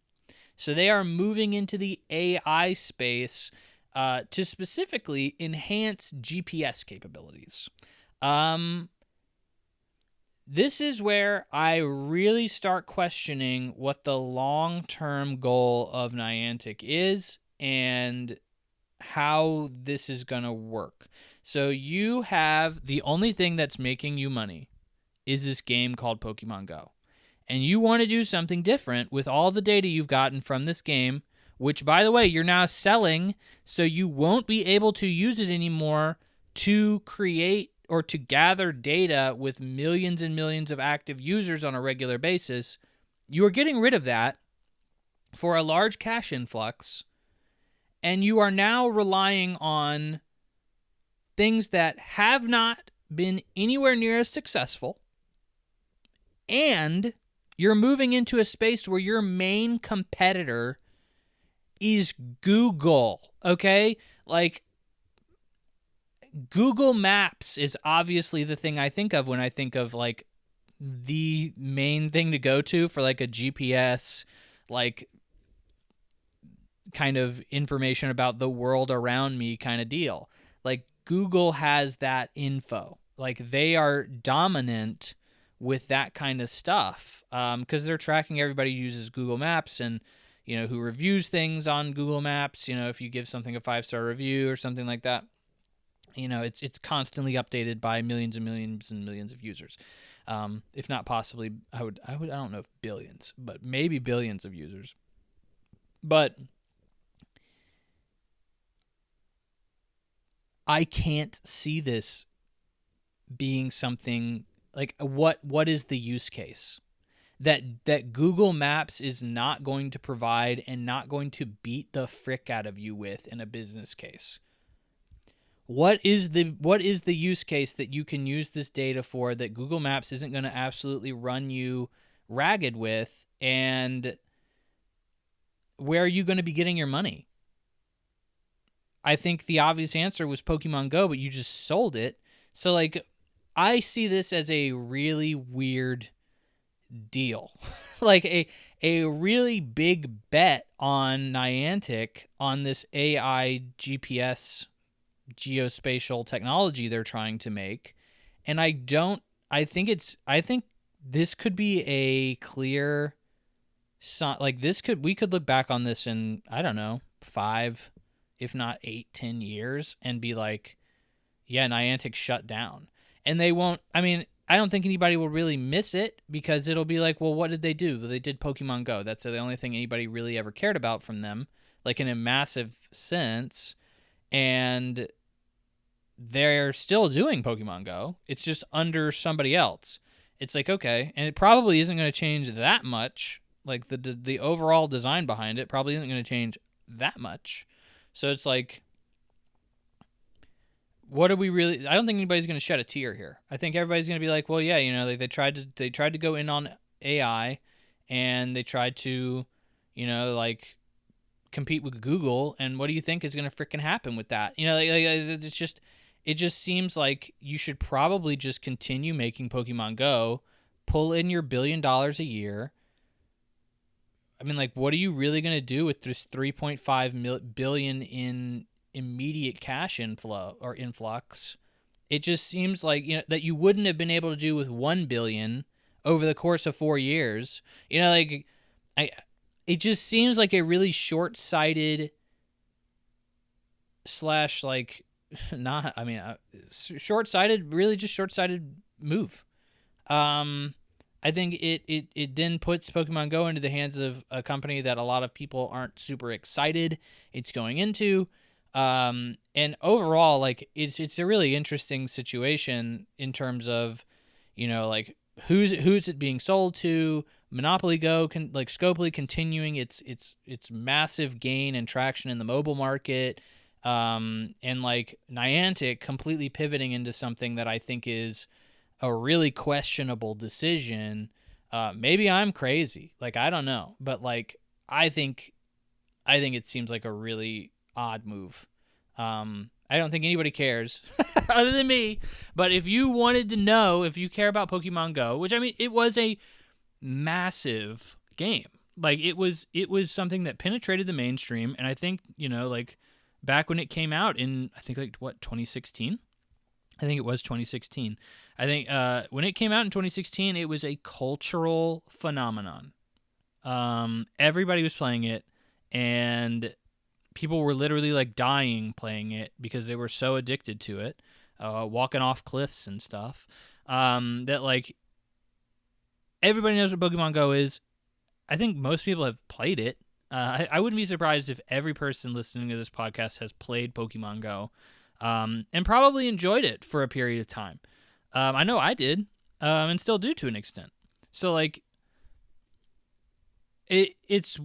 So they are moving into the AI space to specifically enhance GPS capabilities. This is where I really start questioning what the long-term goal of Niantic is and how this is going to work. So you have the only thing that's making you money is this game called Pokemon Go. And you want to do something different with all the data you've gotten from this game, which, by the way, you're now selling, so you won't be able to use it anymore to create or to gather data with millions and millions of active users on a regular basis. You are getting rid of that for a large cash influx, and you are now relying on things that have not been anywhere near as successful, and you're moving into a space where your main competitor is Google, okay? Like, Google Maps is obviously the thing I think of when I think of, like, the main thing to go to for, like, a GPS, like, kind of information about the world around me kind of deal. Like, Google has that info. Like, they are dominant with that kind of stuff because they're tracking everybody who uses Google Maps and, who reviews things on Google Maps. If you give something a 5-star review or something like that, it's constantly updated by millions and millions and millions of users. If not possibly, I don't know if billions, but maybe billions of users. But I can't see this being something like what is the use case that Google Maps is not going to provide and not going to beat the frick out of you with in a business case. What is the use case that you can use this data for that Google Maps isn't going to absolutely run you ragged with, and where are you going to be getting your money? I think the obvious answer was Pokemon Go, but you just sold it. So, like, I see this as a really weird deal. Like a really big bet on Niantic on this AI GPS geospatial technology they're trying to make. And I think this could be a clear like we could look back on this in, I don't know, 5, if not 8, 10 years and be like, yeah, Niantic shut down. And they won't, I don't think anybody will really miss it because it'll be like, well, what did they do? They did Pokemon Go. That's the only thing anybody really ever cared about from them, like in a massive sense. And they're still doing Pokemon Go. It's just under somebody else. It's like, okay, and it probably isn't going to change that much. Like the overall design behind it probably isn't going to change that much. So it's like, what are we really? I don't think anybody's going to shed a tear here. I think everybody's going to be like, well, yeah, they tried to go in on AI, and they tried to, like, compete with Google. And what do you think is going to freaking happen with that? It just seems like you should probably just continue making Pokemon Go, pull in your $1 billion a year. Like, what are you really going to do with this $3.5 billion in immediate cash inflow or influx it just seems like, that you wouldn't have been able to do with 1 billion over the course of 4 years. It just seems like a really short-sighted / like not, I mean, short-sighted, really just short-sighted move. I think it then puts Pokemon Go into the hands of a company that a lot of people aren't super excited it's going into. And overall, like it's a really interesting situation in terms of, like who's it being sold to. Monopoly Go Scopely continuing its massive gain and traction in the mobile market. And like Niantic completely pivoting into something that I think is a really questionable decision. Maybe I'm crazy. Like, I don't know. But like, I think it seems like a really odd move. I don't think anybody cares other than me. But if you wanted to know, if you care about Pokemon Go, which I mean, it was a massive game. Like it was something that penetrated the mainstream. And I think, like back when it came out in, I think 2016? I think it was 2016. I think when it came out in 2016, it was a cultural phenomenon. Everybody was playing it, and people were literally like dying playing it because they were so addicted to it, walking off cliffs and stuff. That like everybody knows what Pokemon Go is. I think most people have played it. I wouldn't be surprised if every person listening to this podcast has played Pokemon Go. And probably enjoyed it for a period of time. I know I did, and still do to an extent. So like, it's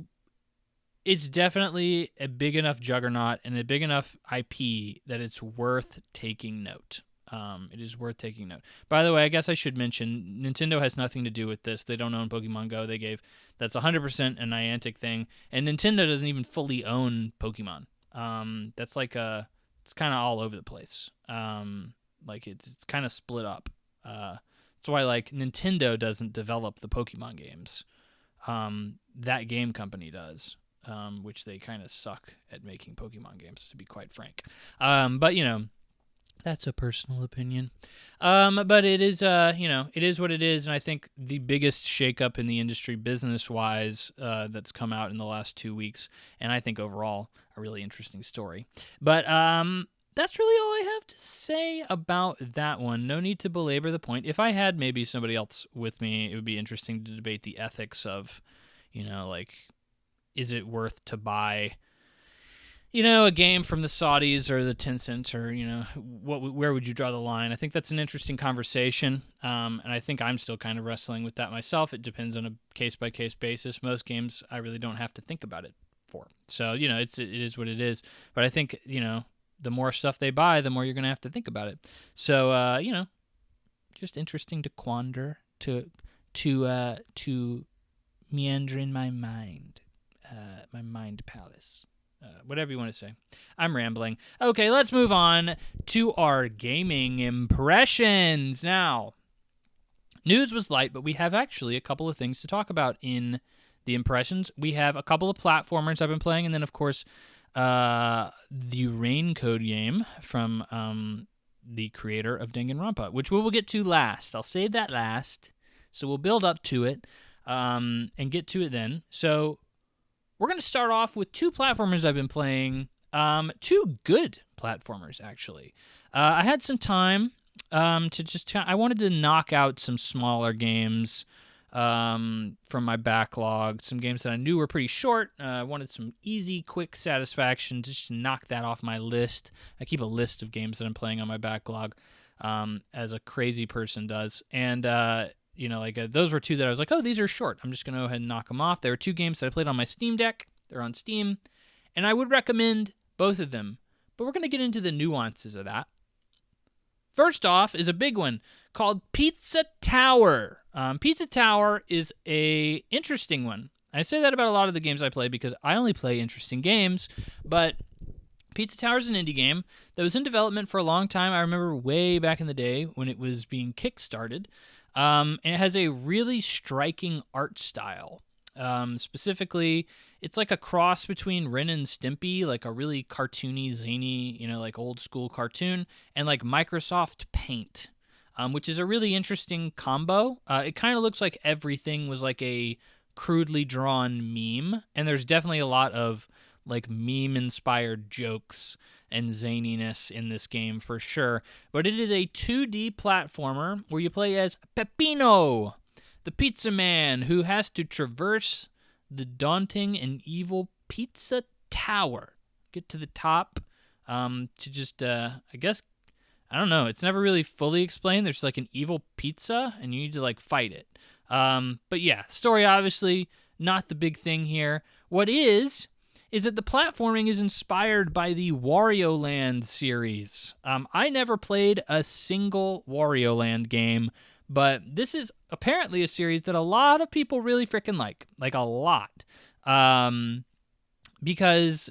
definitely a big enough juggernaut and a big enough IP that it's worth taking note. It is worth taking note. By the way, I guess I should mention Nintendo has nothing to do with this. They don't own Pokemon Go. That's 100% a Niantic thing, and Nintendo doesn't even fully own Pokemon. That's like it's kind of all over the place. Like it's kind of split up. That's why like Nintendo doesn't develop the Pokemon games. That game company does, which they kind of suck at making Pokemon games, to be quite frank. But that's a personal opinion. But it is, it is what it is. And I think the biggest shakeup in the industry business-wise that's come out in the last 2 weeks, and I think overall a really interesting story. But that's really all I have to say about that one. No need to belabor the point. If I had maybe somebody else with me, it would be interesting to debate the ethics of, like, is it worth to buy a game from the Saudis or the Tencent or, where would you draw the line? I think that's an interesting conversation, and I think I'm still kind of wrestling with that myself. It depends on a case-by-case basis. Most games, I really don't have to think about it for. So, it is what it is. But I think, the more stuff they buy, the more you're going to have to think about it. So, just interesting to quander, to meander in my mind palace. Whatever you want to say. I'm rambling. Okay, let's move on to our gaming impressions. Now, news was light, but we have actually a couple of things to talk about in the impressions. We have a couple of platformers I've been playing, and then, of course, the Raincode game from the creator of Danganronpa, which we will get to last. I'll save that last, so we'll build up to it and get to it then. So we're going to start off with two platformers I've been playing, two good platformers, actually. I had some time to just I wanted to knock out some smaller games from my backlog, some games that I knew were pretty short. I wanted some easy, quick satisfaction to just knock that off my list. I keep a list of games that I'm playing on my backlog, as a crazy person does. And those were two that I was like, oh, these are short. I'm just going to go ahead and knock them off. There were two games that I played on my Steam Deck. They're on Steam. And I would recommend both of them. But we're going to get into the nuances of that. First off is a big one called Pizza Tower. Pizza Tower is a interesting one. I say that about a lot of the games I play because I only play interesting games. But Pizza Tower is an indie game that was in development for a long time. I remember way back in the day when it was being kickstarted. And it has a really striking art style. Specifically, it's like a cross between Ren and Stimpy, like a really cartoony, zany, like old school cartoon, and like Microsoft Paint, which is a really interesting combo. It kind of looks like everything was like a crudely drawn meme, and there's definitely a lot of like meme-inspired jokes and zaniness in this game for sure. But it is a 2D platformer where you play as Peppino, the pizza man who has to traverse the daunting and evil pizza tower. Get to the top to just, I guess, I don't know. It's never really fully explained. There's like an evil pizza, and you need to like fight it. But yeah, story obviously not the big thing here. What is that the platforming is inspired by the Wario Land series. I never played a single Wario Land game, but this is apparently a series that a lot of people really freaking like a lot. Because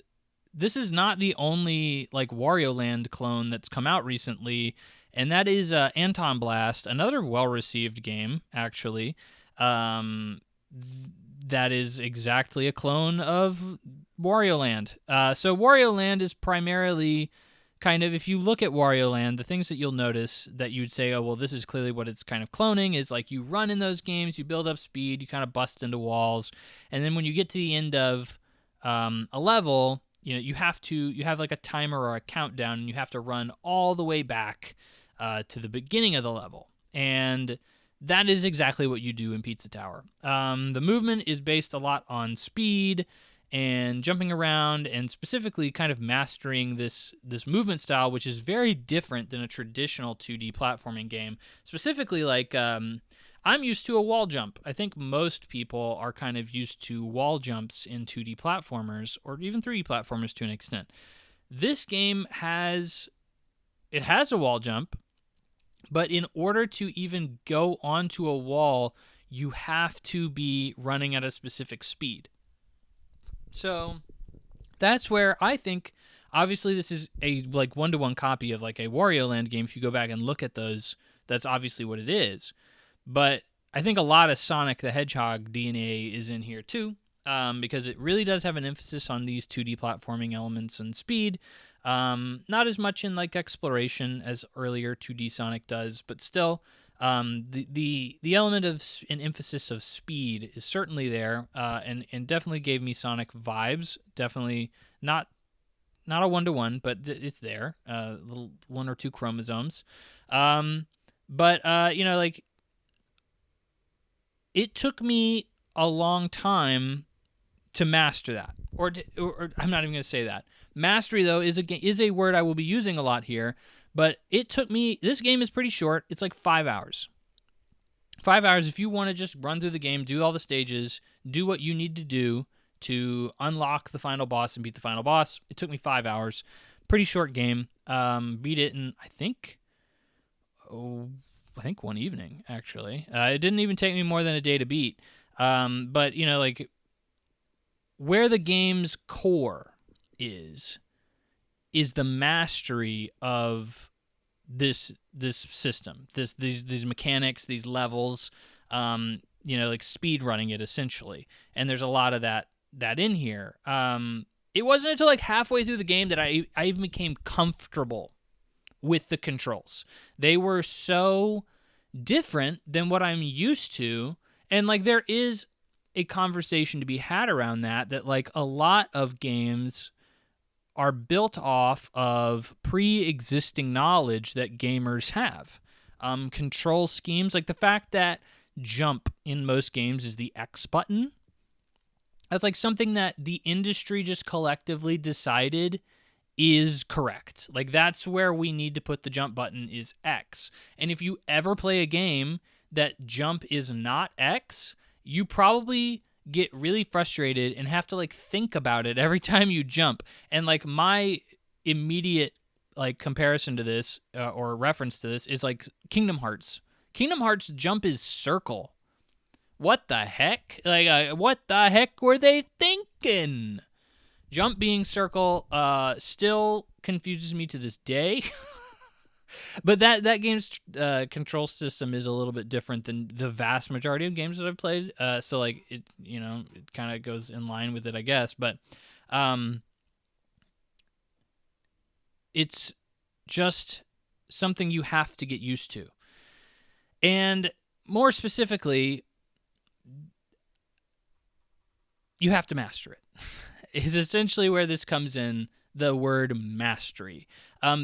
this is not the only like Wario Land clone that's come out recently, and that is Anton Blast, another well-received game, actually. That is exactly a clone of Wario Land. So Wario Land is primarily kind of, if you look at Wario Land, the things that you'll notice that you'd say, oh, well, this is clearly what it's kind of cloning, is like you run in those games, you build up speed, you kind of bust into walls, and then when you get to the end of a level, you have like a timer or a countdown, and you have to run all the way back to the beginning of the level. And that is exactly what you do in Pizza Tower. The movement is based a lot on speed and jumping around, and specifically kind of mastering this movement style, which is very different than a traditional 2D platforming game. Specifically, like, I'm used to a wall jump. I think most people are kind of used to wall jumps in 2D platformers, or even 3D platformers to an extent. This game has a wall jump, but in order to even go onto a wall, you have to be running at a specific speed. So that's where I think, obviously this is a like one-to-one copy of like a Wario Land game. If you go back and look at those, that's obviously what it is. But I think a lot of Sonic the Hedgehog DNA is in here too, because it really does have an emphasis on these 2D platforming elements and speed. Not as much in like exploration as earlier 2D Sonic does, but still, the element of an emphasis of speed is certainly there, and definitely gave me Sonic vibes. Definitely not a 1-to-1, but it's there. Little 1 or 2 chromosomes. But like, it took me a long time to master that, or I'm not even going to say that. Mastery, though, is a word I will be using a lot here, but it took me, this game is pretty short. It's like 5 hours. 5 hours if you want to just run through the game, do all the stages, do what you need to do to unlock the final boss and beat the final boss. It took me 5 hours. Pretty short game. Beat it in, I think 1 evening, actually. It didn't even take me more than a day to beat. But, like, where the game's core is the mastery of this system, these mechanics, these levels, like speed running it essentially. And there's a lot of that in here. It wasn't until like halfway through the game that I even became comfortable with the controls. They were so different than what I'm used to, and like there is a conversation to be had around that like a lot of games are built off of pre-existing knowledge that gamers have. Control schemes, like the fact that jump in most games is the X button. That's like something that the industry just collectively decided is correct. Like that's where we need to put the jump button, is X. And if you ever play a game that jump is not X, you probably get really frustrated and have to like think about it every time you jump. And like my immediate like comparison to this or reference to this is like Kingdom Hearts. Kingdom Hearts jump is circle. What the heck? Like what the heck were they thinking? Jump being circle still confuses me to this day. But that game's control system is a little bit different than the vast majority of games that I've played. So like it kind of goes in line with it, I guess. But it's just something you have to get used to. And more specifically, you have to master it. Is essentially where this comes in, the word mastery.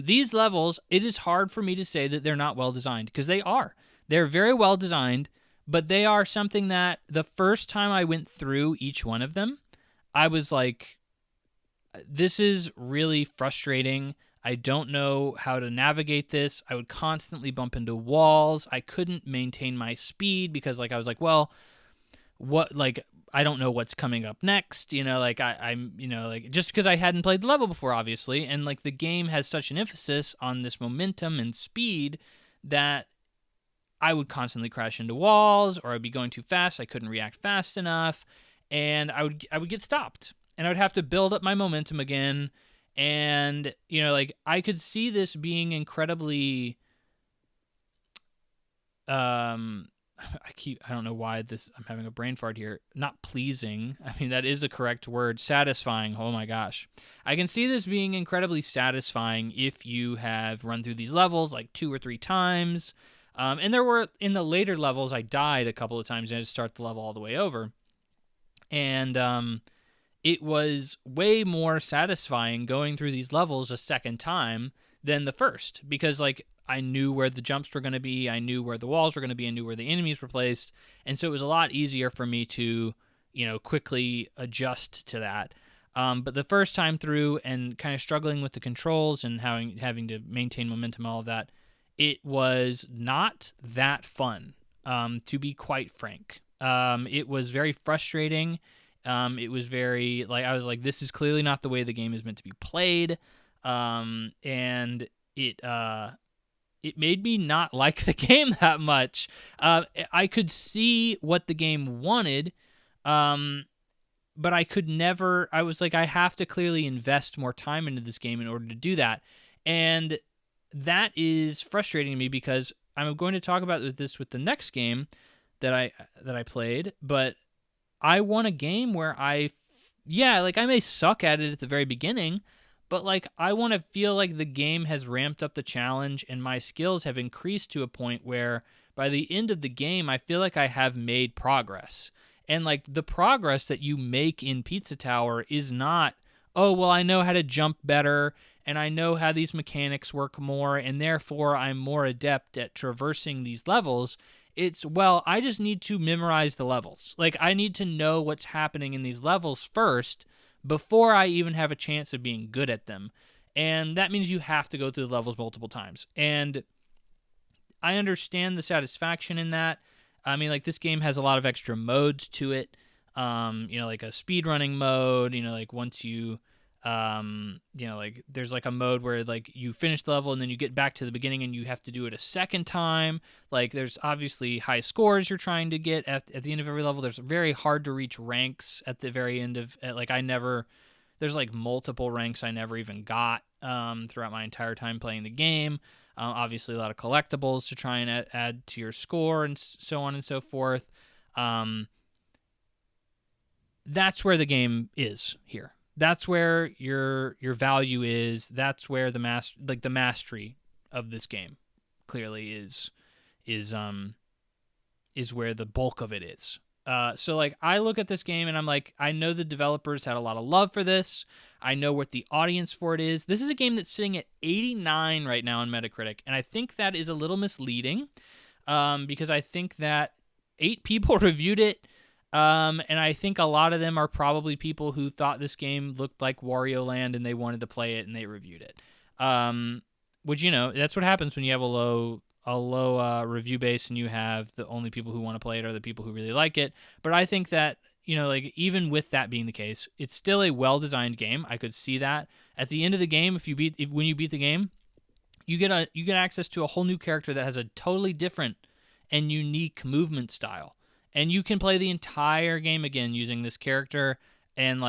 These levels, it is hard for me to say that they're not well designed, because they are. They're very well designed, but they are something that the first time I went through each one of them, I was like, this is really frustrating. I don't know how to navigate this. I would constantly bump into walls. I couldn't maintain my speed because I was like, well, what, I don't know what's coming up next, I'm just because I hadn't played the level before, obviously, and the game has such an emphasis on this momentum and speed that I would constantly crash into walls, or I'd be going too fast, I couldn't react fast enough, and I would get stopped, and I would have to build up my momentum again, and, I could see this being incredibly, I don't know why I'm having a brain fart here. Not pleasing. I mean, that is a correct word. Satisfying. Oh my gosh. I can see this being incredibly satisfying if you have run through these levels 2 or 3 times. And there were, in the later levels, I died a couple of times and I had to start the level all the way over. And it was way more satisfying going through these levels a second time than the first, because I knew where the jumps were going to be, I knew where the walls were going to be, I knew where the enemies were placed, and so it was a lot easier for me to, quickly adjust to that. But the first time through and kind of struggling with the controls and having to maintain momentum and all of that, it was not that fun, to be quite frank. It was very frustrating. It was very, I was like, this is clearly not the way the game is meant to be played, and it made me not like the game that much. I could see what the game wanted, but I could never. I was like, I have to clearly invest more time into this game in order to do that, and that is frustrating to me because I'm going to talk about this with the next game that I played, but I want a game where I may suck at it at the very beginning, but I want to feel like the game has ramped up the challenge and my skills have increased to a point where by the end of the game, I feel like I have made progress. And the progress that you make in Pizza Tower is not, oh, well, I know how to jump better and I know how these mechanics work more and therefore I'm more adept at traversing these levels. It's, well, I just need to memorize the levels. I need to know what's happening in these levels first before I even have a chance of being good at them. And that means you have to go through the levels multiple times. And I understand the satisfaction in that. I mean, this game has a lot of extra modes to it. A speedrunning mode, once you, there's a mode where you finish the level and then you get back to the beginning and you have to do it a second time. There's obviously high scores you're trying to get at the end of every level. There's very hard to reach ranks at the very end of there's multiple ranks I never even got throughout my entire time playing the game. Obviously a lot of collectibles to try and add to your score and so on and so forth. That's where the game is here. That's where your value is. That's where the mastery of this game clearly is where the bulk of it is. So I look at this game and I'm like, I know the developers had a lot of love for this. I know what the audience for it is. This is a game that's sitting at 89 right now on Metacritic, and I think that is a little misleading, because I think that 8 people reviewed it. And I think a lot of them are probably people who thought this game looked like Wario Land and they wanted to play it and they reviewed it. Which, that's what happens when you have a low review base and you have the only people who want to play it are the people who really like it. But I think that, even with that being the case, it's still a well-designed game. I could see that. At the end of the game, when you beat the game, you get access to a whole new character that has a totally different and unique movement style. And you can play the entire game again using this character. And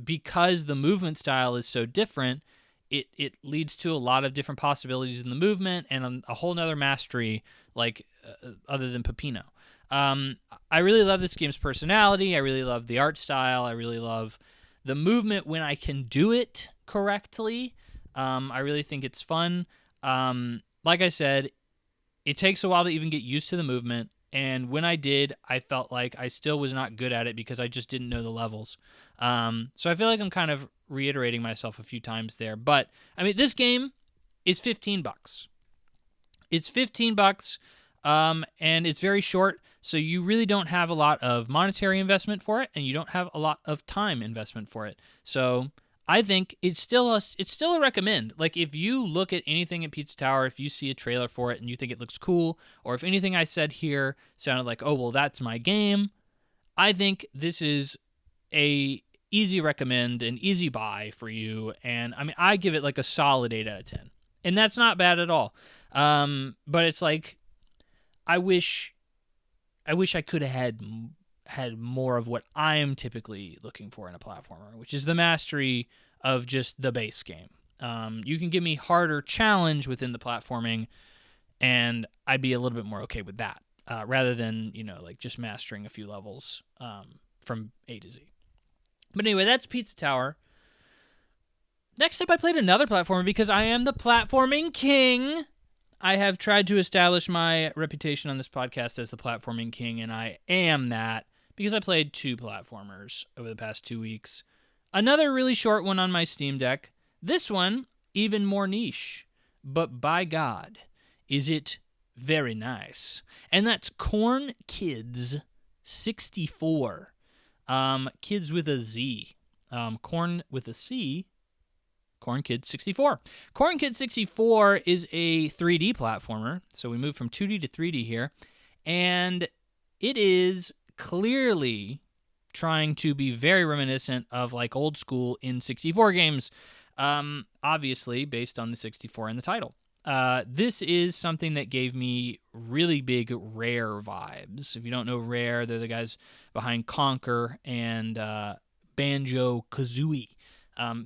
because the movement style is so different, it leads to a lot of different possibilities in the movement and a whole nother mastery, like other than Peppino. I really love this game's personality. I really love the art style. I really love the movement when I can do it correctly. I really think it's fun. Like I said, it takes a while to even get used to the movement. And when I did, I felt like I still was not good at it because I just didn't know the levels. So I feel like I'm kind of reiterating myself a few times there. But, I mean, this game is $15. It's $15, and it's very short, so you really don't have a lot of monetary investment for it, and you don't have a lot of time investment for it. So I think it's still a recommend. Like, if you look at anything at Pizza Tower, if you see a trailer for it and you think it looks cool, or if anything I said here sounded like, oh, well, that's my game, I think this is a easy recommend, an easy buy for you. And, I mean, I give it like a solid 8 out of 10. And that's not bad at all. But it's like, I wish I could have had more of what I am typically looking for in a platformer, which is the mastery of just the base game. You can give me harder challenge within the platforming, and I'd be a little bit more okay with that, rather than, like just mastering a few levels from A to Z. But anyway, that's Pizza Tower. Next up, I played another platformer because I am the platforming king. I have tried to establish my reputation on this podcast as the platforming king, and I am that because I played 2 platformers over the past 2 weeks. Another really short one on my Steam Deck. This one, even more niche. But by God, is it very nice. And that's Corn Kidz 64. Kids with a Z. Corn with a C. Corn Kidz 64. Corn Kidz 64 is a 3D platformer, so we moved from 2D to 3D here, and it is clearly trying to be very reminiscent of like old school N64 games, obviously based on the 64 in the title. This is something that gave me really big Rare vibes. If you don't know Rare, they're the guys behind Conker and Banjo-Kazooie.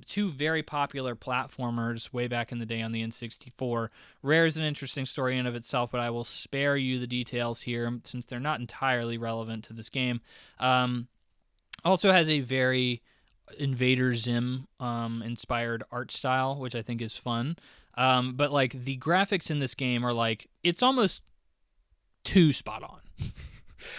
2 very popular platformers way back in the day on the N64. Rare is an interesting story in and of itself, but I will spare you the details here since they're not entirely relevant to this game. Also has a very Invader Zim inspired art style, which I think is fun. But like the graphics in this game are like, it's almost too spot on.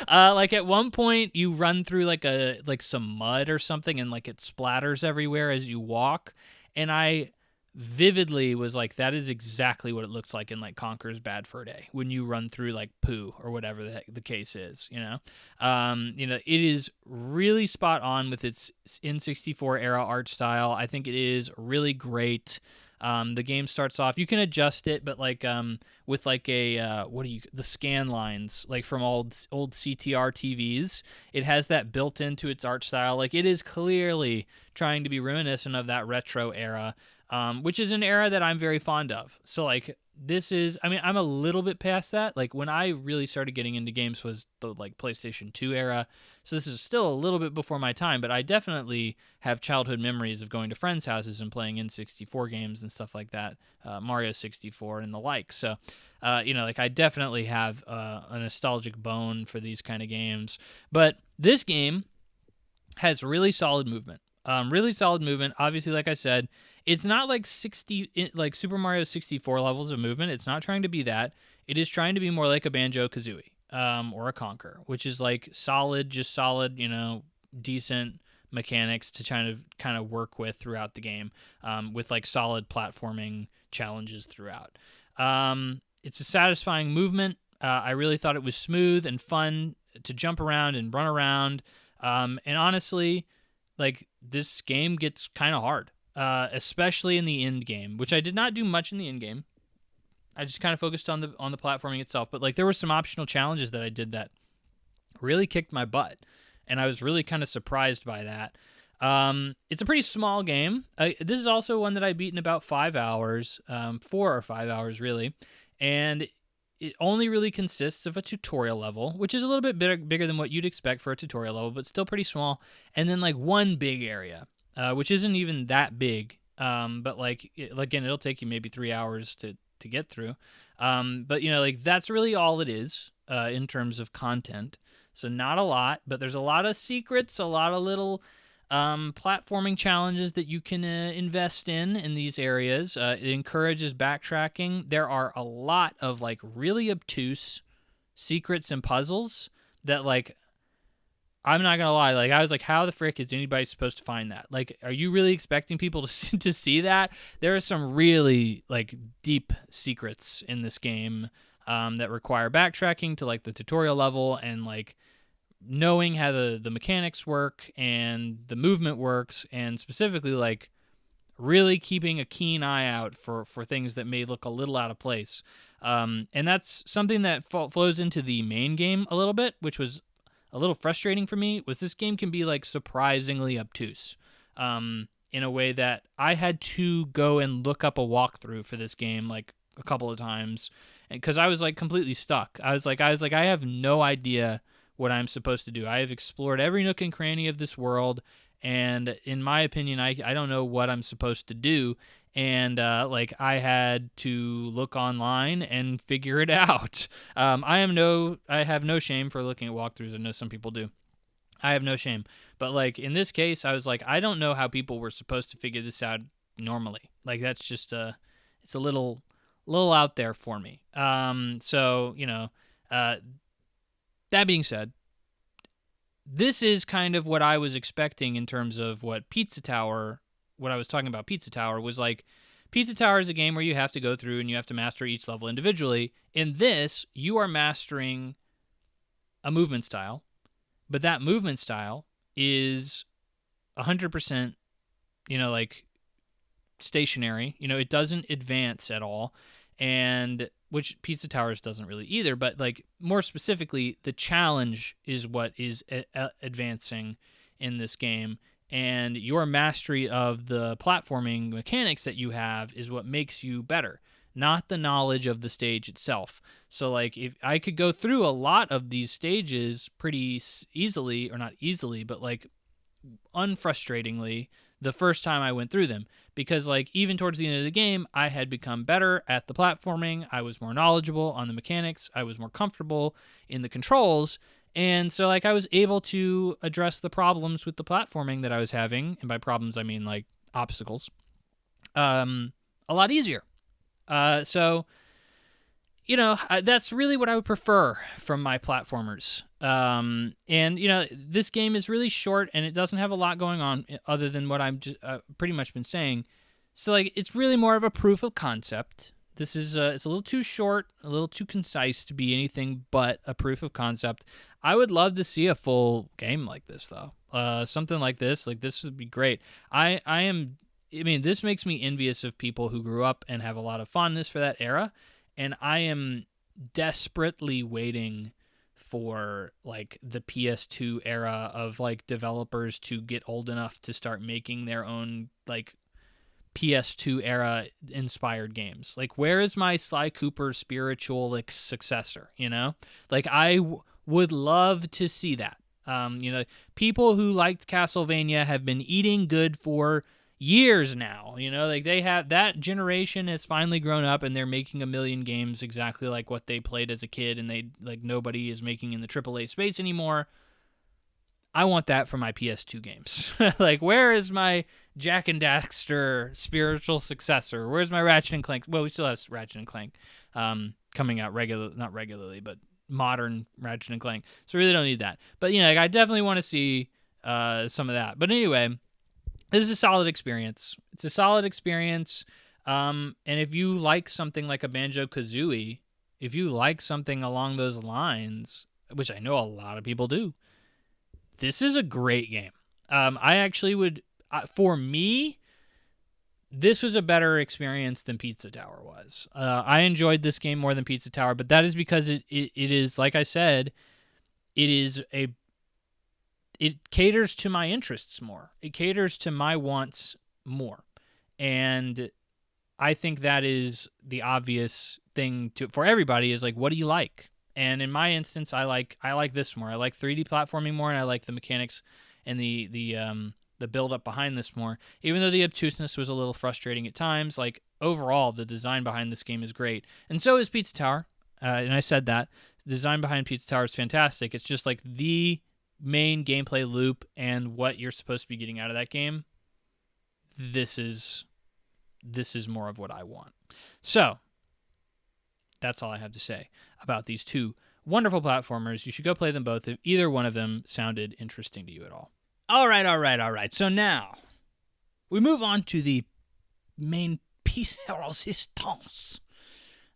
Like at one point you run through like some mud or something and like it splatters everywhere as you walk, and I vividly was like, that is exactly what it looks like in like Conker's Bad Fur Day when you run through like poo or whatever the case is, it is really spot on with its N64 era art style. I think it is really great. The game starts off, you can adjust it, but like with like a the scan lines like from old CTR TVs, it has that built into its art style. Like it is clearly trying to be reminiscent of that retro era, which is an era that I'm very fond of. So like this is, I mean, I'm a little bit past that. Like when I really started getting into games was the like PlayStation 2 era. So this is still a little bit before my time, but I definitely have childhood memories of going to friends' houses and playing N64 games and stuff like that, Mario 64 and the like. So, like I definitely have a nostalgic bone for these kind of games. But this game has really solid movement. Obviously, like I said, it's not like Super Mario 64 levels of movement. It's not trying to be that. It is trying to be more like a Banjo-Kazooie or a Conker, which is like solid, decent mechanics to kind of work with throughout the game, with like solid platforming challenges throughout. It's a satisfying movement. I really thought it was smooth and fun to jump around and run around. And honestly, like this game gets kind of hard, especially in the end game, which I did not do much in the end game. I just kind of focused on the platforming itself, but like there were some optional challenges that I did that really kicked my butt, and I was really kind of surprised by that. It's a pretty small game. This is also one that I beat in about 5 hours, 4 or 5 hours really, and it only really consists of a tutorial level, which is a little bit bigger than what you'd expect for a tutorial level, but still pretty small, and then like one big area, which isn't even that big But like again, it'll take you maybe 3 hours to get through. But like that's really all it is in terms of content. So not a lot, but there's a lot of secrets, a lot of little platforming challenges that you can invest in these areas. It encourages backtracking. There are a lot of like really obtuse secrets and puzzles that like, I'm not gonna lie, like I was like, how the frick is anybody supposed to find that? Like, are you really expecting people to see that? There are some really like deep secrets in this game that require backtracking to like the tutorial level and like knowing how the mechanics work and the movement works, and specifically like really keeping a keen eye out for things that may look a little out of place. And that's something that flows into the main game a little bit, which was a little frustrating for me. Was this game can be like surprisingly obtuse in a way that I had to go and look up a walkthrough for this game like a couple of times, because I was like completely stuck. I was like I have no idea what I'm supposed to do. I have explored every nook and cranny of this world, and in my opinion, I don't know what I'm supposed to do. And like I had to look online and figure it out. I have no shame for looking at walkthroughs. I know some people do. I have no shame. But like in this case, I was like, I don't know how people were supposed to figure this out normally. Like that's just it's a little out there for me. So that being said, this is kind of what I was expecting in terms of what I was talking about Pizza Tower was like. Pizza Tower is a game where you have to go through and you have to master each level individually. In this, you are mastering a movement style, but that movement style is 100%, like stationary. It doesn't advance at all, and which Pizza Towers doesn't really either, but like more specifically, the challenge is what is advancing in this game. And your mastery of the platforming mechanics that you have is what makes you better, not the knowledge of the stage itself. So like if I could go through a lot of these stages pretty easily, or not easily, but like unfrustratingly the first time I went through them, because like even towards the end of the game, I had become better at the platforming. I was more knowledgeable on the mechanics. I was more comfortable in the controls. And so, like, I was able to address the problems with the platforming that I was having, and by problems, I mean, like, obstacles, a lot easier. So, that's really what I would prefer from my platformers. And, this game is really short, and it doesn't have a lot going on other than what I've just, pretty much been saying. So, like, it's really more of a proof of concept. This is it's a little too short, a little too concise to be anything but a proof of concept. I would love to see a full game like this, though. Something like this would be great. This makes me envious of people who grew up and have a lot of fondness for that era, and I am desperately waiting for like the PS2 era of like developers to get old enough to start making their own like PS2 era inspired games. Like, where is my Sly Cooper spiritual like successor? Like I would love to see that. People who liked Castlevania have been eating good for years now. Like they have, that generation has finally grown up and they're making a million games exactly like what they played as a kid, and they like nobody is making in the AAA space anymore. I want that for my PS2 games. Like, where is my Jak and Daxter spiritual successor? Where's my Ratchet and Clank? Well, we still have Ratchet and Clank coming out not regularly, but modern Ratchet and Clank. So we really don't need that. But, like, I definitely want to see some of that. But anyway, this is a solid experience. It's a solid experience. And if you like something like a Banjo-Kazooie, if you like something along those lines, which I know a lot of people do, this is a great game. I actually would, for me, this was a better experience than Pizza Tower was. I enjoyed this game more than Pizza Tower, but that is because it is, like I said, it caters to my interests more. It caters to my wants more. And I think that is the obvious thing for everybody is like, what do you like? And in my instance, I like this more. I like 3D platforming more, and I like the mechanics and the the build-up behind this more. Even though the obtuseness was a little frustrating at times, like, overall, the design behind this game is great. And so is Pizza Tower, and I said that. The design behind Pizza Tower is fantastic. It's just, like, the main gameplay loop and what you're supposed to be getting out of that game. This is more of what I want. So, that's all I have to say about these two wonderful platformers. You should go play them both if either one of them sounded interesting to you at all. All right. So now, we move on to the main piece de resistance.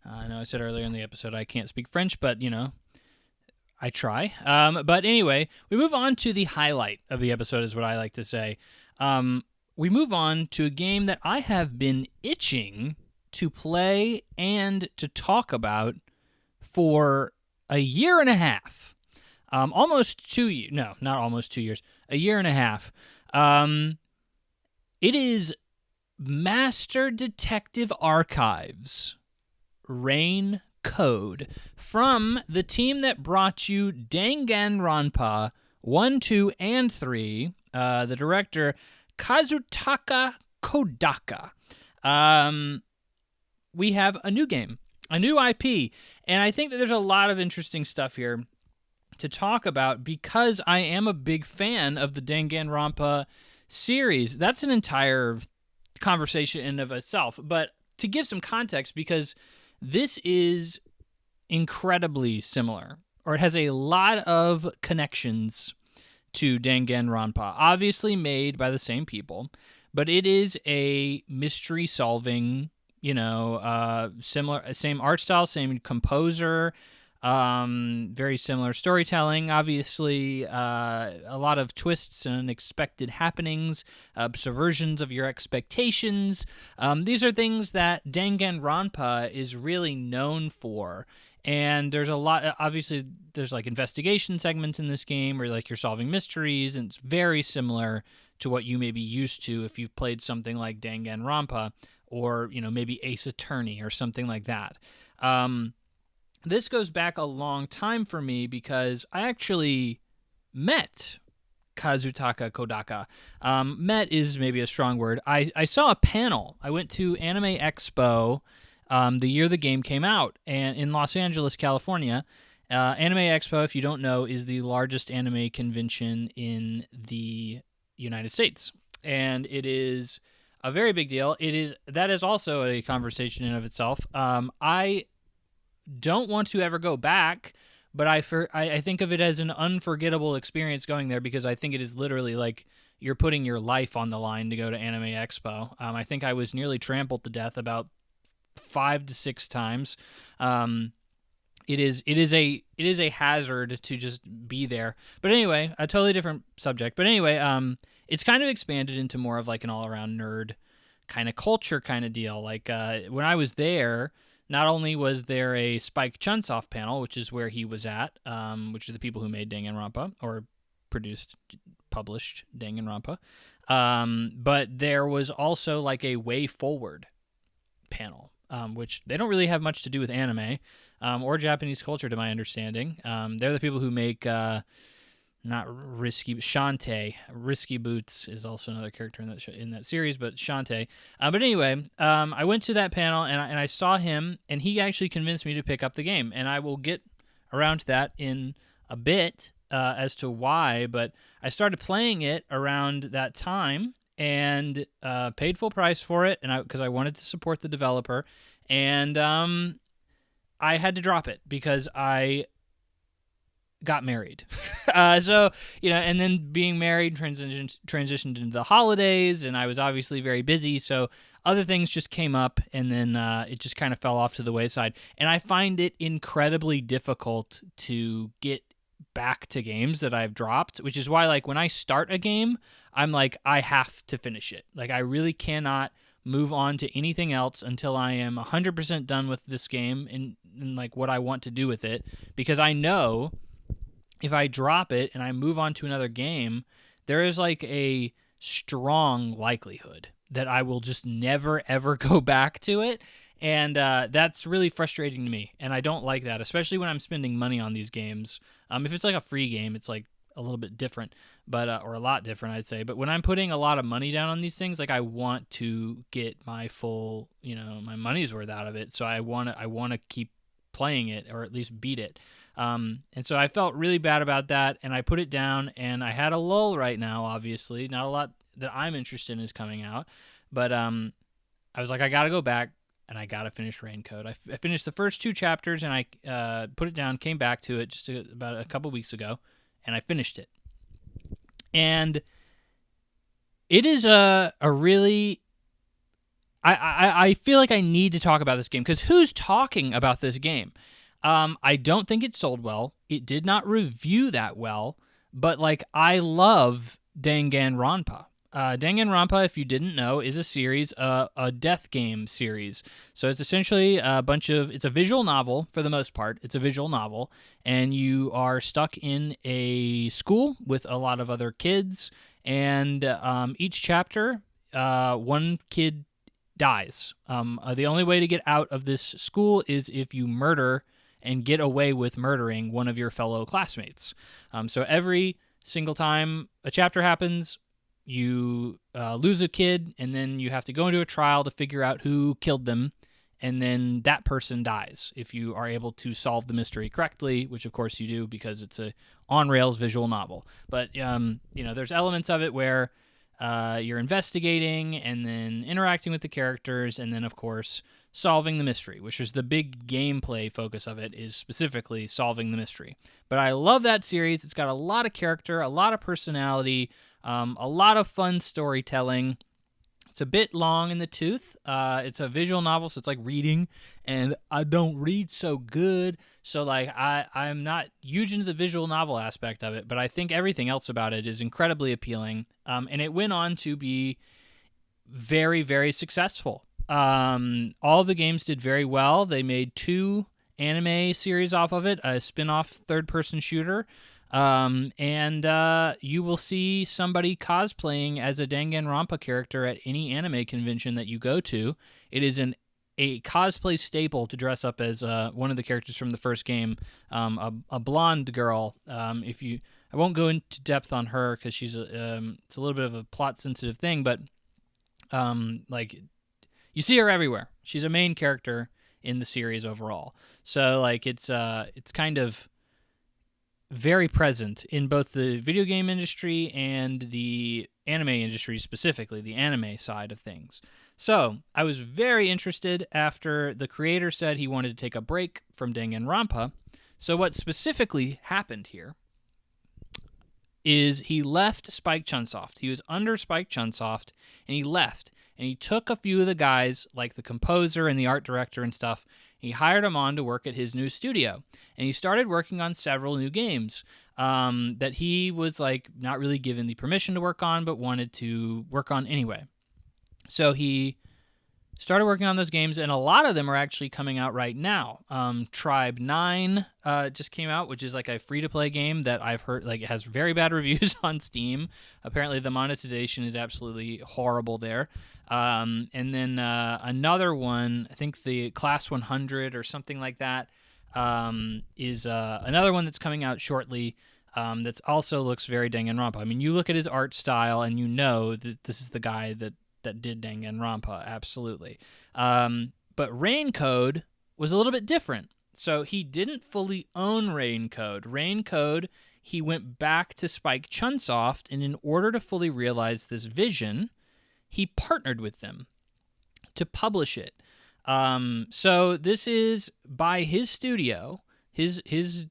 I know I said earlier in the episode I can't speak French, but, I try. But anyway, we move on to the highlight of the episode is what I like to say. We move on to a game that I have been itching to play and to talk about for a year and a half. Almost 2 years. No, not almost 2 years. A year and a half. It is Master Detective Archives Rain Code from the team that brought you Danganronpa 1, 2, and 3. The director, Kazutaka Kodaka. We have a new game, a new IP, and I think that there's a lot of interesting stuff here to talk about because I am a big fan of the Danganronpa series. That's an entire conversation in and of itself, but to give some context, because this is incredibly similar, or it has a lot of connections to Danganronpa, obviously made by the same people, but it is a mystery-solving, similar, same art style, same composer, very similar storytelling, obviously, a lot of twists and unexpected happenings, subversions of your expectations. These are things that Danganronpa is really known for. And there's a lot, obviously, there's like investigation segments in this game where like you're solving mysteries, and it's very similar to what you may be used to if you've played something like Danganronpa or, maybe Ace Attorney or something like that. This goes back a long time for me because I actually met Kazutaka Kodaka. Met is maybe a strong word. I saw a panel. I went to Anime Expo the year the game came out, and in Los Angeles, California. Anime Expo, if you don't know, is the largest anime convention in the United States, and it is a very big deal. That is also a conversation in of itself. I don't want to ever go back, but I think of it as an unforgettable experience going there because I think it is literally like you're putting your life on the line to go to Anime Expo. I think I was nearly trampled to death about 5 to 6 times. It is a hazard to just be there. But anyway, a totally different subject. But anyway, it's kind of expanded into more of like an all-around nerd kind of culture kind of deal. Like when I was there, not only was there a Spike Chunsoft panel, which is where he was at, which are the people who made Danganronpa or published Danganronpa, but there was also like a Way Forward panel, which they don't really have much to do with anime or Japanese culture, to my understanding. They're the people who make Shantae. Risky Boots is also another character in that series, but Shantae. But anyway, I went to that panel and I saw him, and he actually convinced me to pick up the game, and I will get around to that in a bit as to why. But I started playing it around that time and paid full price for it, and because I wanted to support the developer, and I had to drop it because I got married. And then being married transitioned into the holidays, and I was obviously very busy, so other things just came up, and then it just kind of fell off to the wayside. And I find it incredibly difficult to get back to games that I've dropped, which is why, like, when I start a game, I'm like, I have to finish it. Like, I really cannot move on to anything else until I am 100% done with this game and like what I want to do with it, because I know if I drop it and I move on to another game, there is like a strong likelihood that I will just never, ever go back to it. And that's really frustrating to me. And I don't like that, especially when I'm spending money on these games. If it's like a free game, it's like a little bit different, but or a lot different, I'd say. But when I'm putting a lot of money down on these things, like I want to get my full, my money's worth out of it. So I want to keep playing it, or at least beat it. And so I felt really bad about that, and I put it down, and I had a lull right now, obviously. Not a lot that I'm interested in is coming out, but I was like, I got to go back, and I got to finish Raincode. I finished the first 2 chapters, and I put it down, came back to it just about a couple weeks ago, and I finished it. And it is a really... I feel like I need to talk about this game, because who's talking about this game? I don't think it sold well. It did not review that well, but like I love Danganronpa. Danganronpa, if you didn't know, is a series, a death game series. So it's essentially it's a visual novel for the most part. It's a visual novel, and you are stuck in a school with a lot of other kids, and each chapter, one kid dies. The only way to get out of this school is if you murder and get away with murdering one of your fellow classmates. So every single time a chapter happens, you lose a kid, and then you have to go into a trial to figure out who killed them, and then that person dies if you are able to solve the mystery correctly, which of course you do because it's a on-rails visual novel. But there's elements of it where you're investigating and then interacting with the characters, and then of course solving the mystery, which is the big gameplay focus of it, is specifically solving the mystery. But I love that series. It's got a lot of character, a lot of personality, a lot of fun storytelling. It's a bit long in the tooth. It's a visual novel, so it's like reading, and I don't read so good, so like I'm not huge into the visual novel aspect of it, but I think everything else about it is incredibly appealing, and it went on to be very, very successful. All the games did very well. They made 2 anime series off of it, a spin-off third-person shooter, and you will see somebody cosplaying as a Danganronpa character at any anime convention that you go to. It is a cosplay staple to dress up as one of the characters from the first game, a blonde girl. I won't go into depth on her because she's it's a little bit of a plot-sensitive thing, but you see her everywhere. She's a main character in the series overall. So like it's kind of very present in both the video game industry and the anime industry, specifically the anime side of things. So I was very interested after the creator said he wanted to take a break from Danganronpa. So what specifically happened here is he left Spike Chunsoft. He was under Spike Chunsoft, and he left. And he took a few of the guys, like the composer and the art director and stuff, he hired them on to work at his new studio. And he started working on several new games that he was like not really given the permission to work on, but wanted to work on anyway. So he started working on those games, and a lot of them are actually coming out right now. Tribe 9 just came out, which is like a free-to-play game that I've heard like it has very bad reviews on Steam. Apparently the monetization is absolutely horrible there. And then another one, I think the Class 100 or something like that, is another one that's coming out shortly that also looks very Danganronpa. I mean, you look at his art style and you know that this is the guy that did Danganronpa, absolutely. But Raincode was a little bit different. So he didn't fully own Raincode. Raincode, he went back to Spike Chunsoft, and in order to fully realize this vision, he partnered with them to publish it. So this is by his studio. His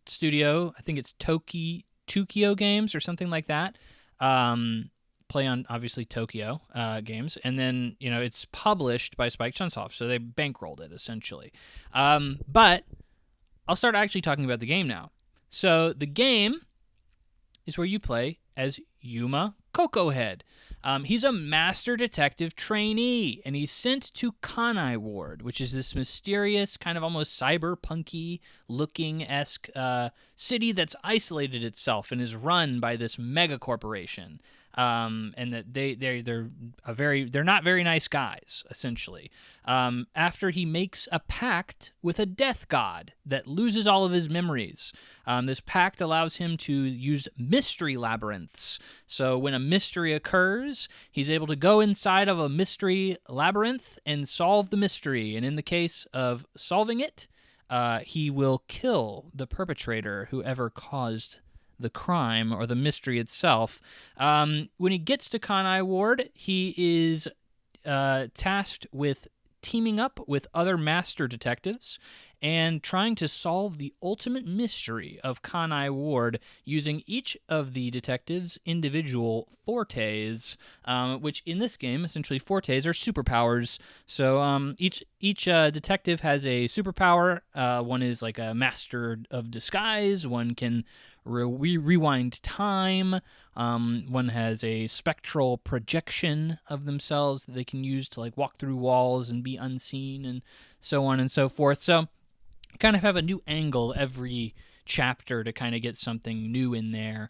studio, I think it's Tokyo Games or something like that. Play on, obviously, Tokyo games. And then, it's published by Spike Chunsoft, so they bankrolled it, essentially. But I'll start actually talking about the game now. So the game is where you play as Yuma Cocohead. He's a master detective trainee, and he's sent to Kanai Ward, which is this mysterious, kind of almost cyberpunky looking-esque city that's isolated itself and is run by this mega corporation. and that they're not very nice guys, essentially. After he makes a pact with a death god that loses all of his memories. This pact allows him to use mystery labyrinths. So when a mystery occurs, he's able to go inside of a mystery labyrinth and solve the mystery. And in the case of solving it, he will kill the perpetrator, whoever caused the crime or the mystery itself. When he gets to Kanai Ward, he is tasked with teaming up with other master detectives and trying to solve the ultimate mystery of Kanai Ward using each of the detectives' individual fortes, which in this game, essentially fortes are superpowers. So each detective has a superpower. One is like a master of disguise. One can rewind time. One has a spectral projection of themselves that they can use to like walk through walls and be unseen and so on and so forth. So you kind of have a new angle every chapter to kind of get something new in there.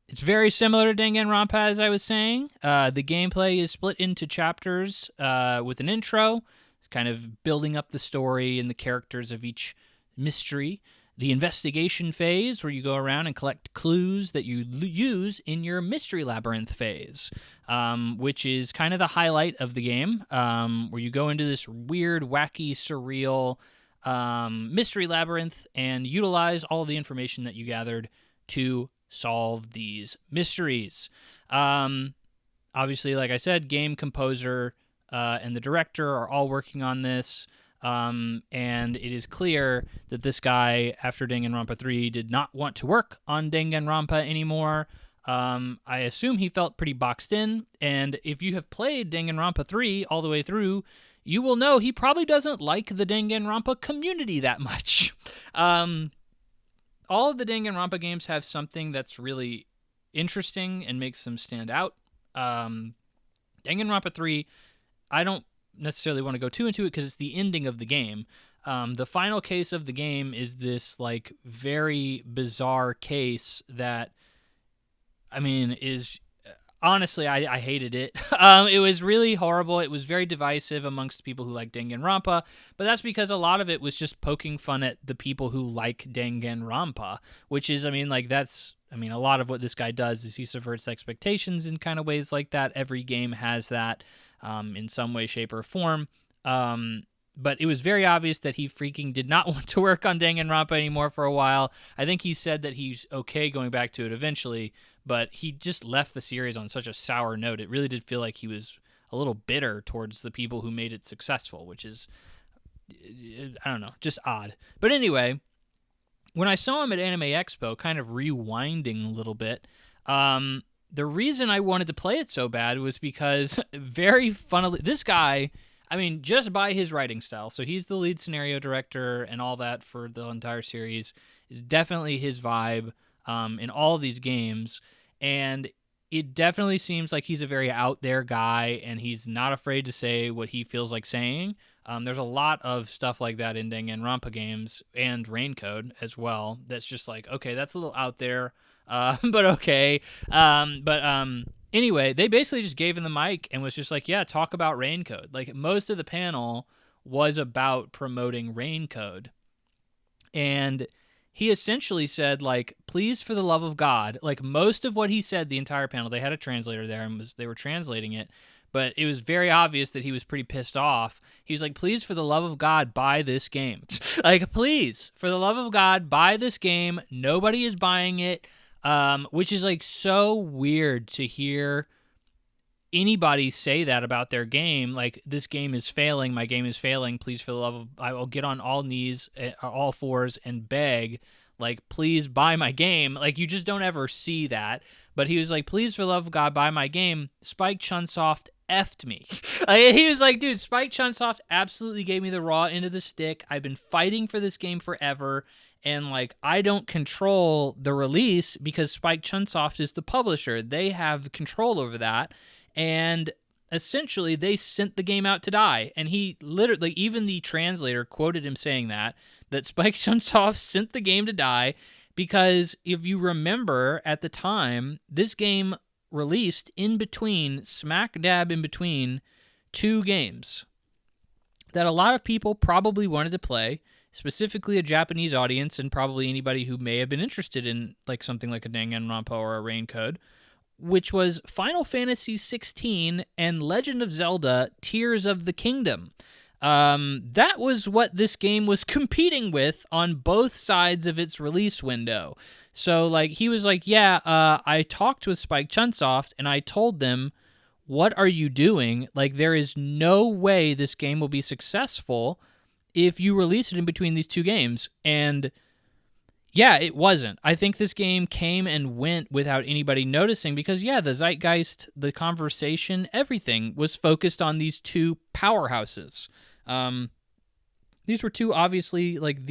It's very similar to Danganronpa, as I was saying. The gameplay is split into chapters with an intro, kind of building up the story and the characters of each mystery. The investigation phase, where you go around and collect clues that you use in your mystery labyrinth phase, which is kind of the highlight of the game, where you go into this weird, wacky, surreal mystery labyrinth and utilize all the information that you gathered to solve these mysteries. Obviously, like I said, game composer and the director are all working on this. And it is clear that this guy, after Danganronpa 3, did not want to work on Danganronpa anymore. I assume he felt pretty boxed in, and if you have played Danganronpa 3 all the way through, you will know he probably doesn't like the Danganronpa community that much. All of the Danganronpa games have something that's really interesting and makes them stand out. Danganronpa 3, I don't necessarily want to go too into it because it's the ending of the game. The final case of the game is this like very bizarre case that, I mean, is honestly, I hated it. It was really horrible. It was very divisive amongst people who like Danganronpa, but that's because a lot of it was just poking fun at the people who like Danganronpa, which is, a lot of what this guy does is he subverts expectations in kind of ways like that. Every game has that. In some way, shape, or form. But it was very obvious that he freaking did not want to work on Danganronpa anymore for a while. I think he said that he's okay going back to it eventually, but he just left the series on such a sour note. It really did feel like he was a little bitter towards the people who made it successful, which is, I don't know, just odd. But anyway, when I saw him at Anime Expo, kind of rewinding a little bit, the reason I wanted to play it so bad was because, very funnily, this guy, just by his writing style, so he's the lead scenario director and all that for the entire series, is definitely his vibe in all of these games, and it definitely seems like he's a very out there guy, and he's not afraid to say what he feels like saying. There's a lot of stuff like that in Danganronpa games, and Raincode as well, that's just like, okay, that's a little out there, but okay. Anyway, they basically just gave him the mic and was just like, yeah, talk about Raincode. Like, most of the panel was about promoting Raincode. And he essentially said, like, please, for the love of God, like, most of what he said the entire panel, they had a translator there and they were translating it, but it was very obvious that he was pretty pissed off. He was like, please, for the love of God, buy this game. Like, please, for the love of God, buy this game. Nobody is buying it. Which is like so weird to hear anybody say that about their game. Like, this game is failing. My game is failing. Please, for the love of, I will get on all knees, all fours, and beg, like, please buy my game. Like, you just don't ever see that. But he was like, please, for the love of God, buy my game. Spike Chunsoft effed me. He was like, dude, Spike Chunsoft absolutely gave me the raw end of the stick. I've been fighting for this game forever. And, like, I don't control the release because Spike Chunsoft is the publisher. They have control over that. And essentially, they sent the game out to die. And he literally, even the translator quoted him saying that Spike Chunsoft sent the game to die because if you remember at the time, this game released smack dab in between two games that a lot of people probably wanted to play, specifically a Japanese audience and probably anybody who may have been interested in like something like a Danganronpa or a Rain Code, which was Final Fantasy XVI and Legend of Zelda Tears of the Kingdom. That was what this game was competing with on both sides of its release window. So, like, he was like, I talked with Spike Chunsoft, and I told them, what are you doing? Like, there is no way this game will be successful if you release it in between these two games. And yeah, it wasn't. I think this game came and went without anybody noticing because, the zeitgeist, the conversation, everything was focused on these two powerhouses. These were two, obviously, like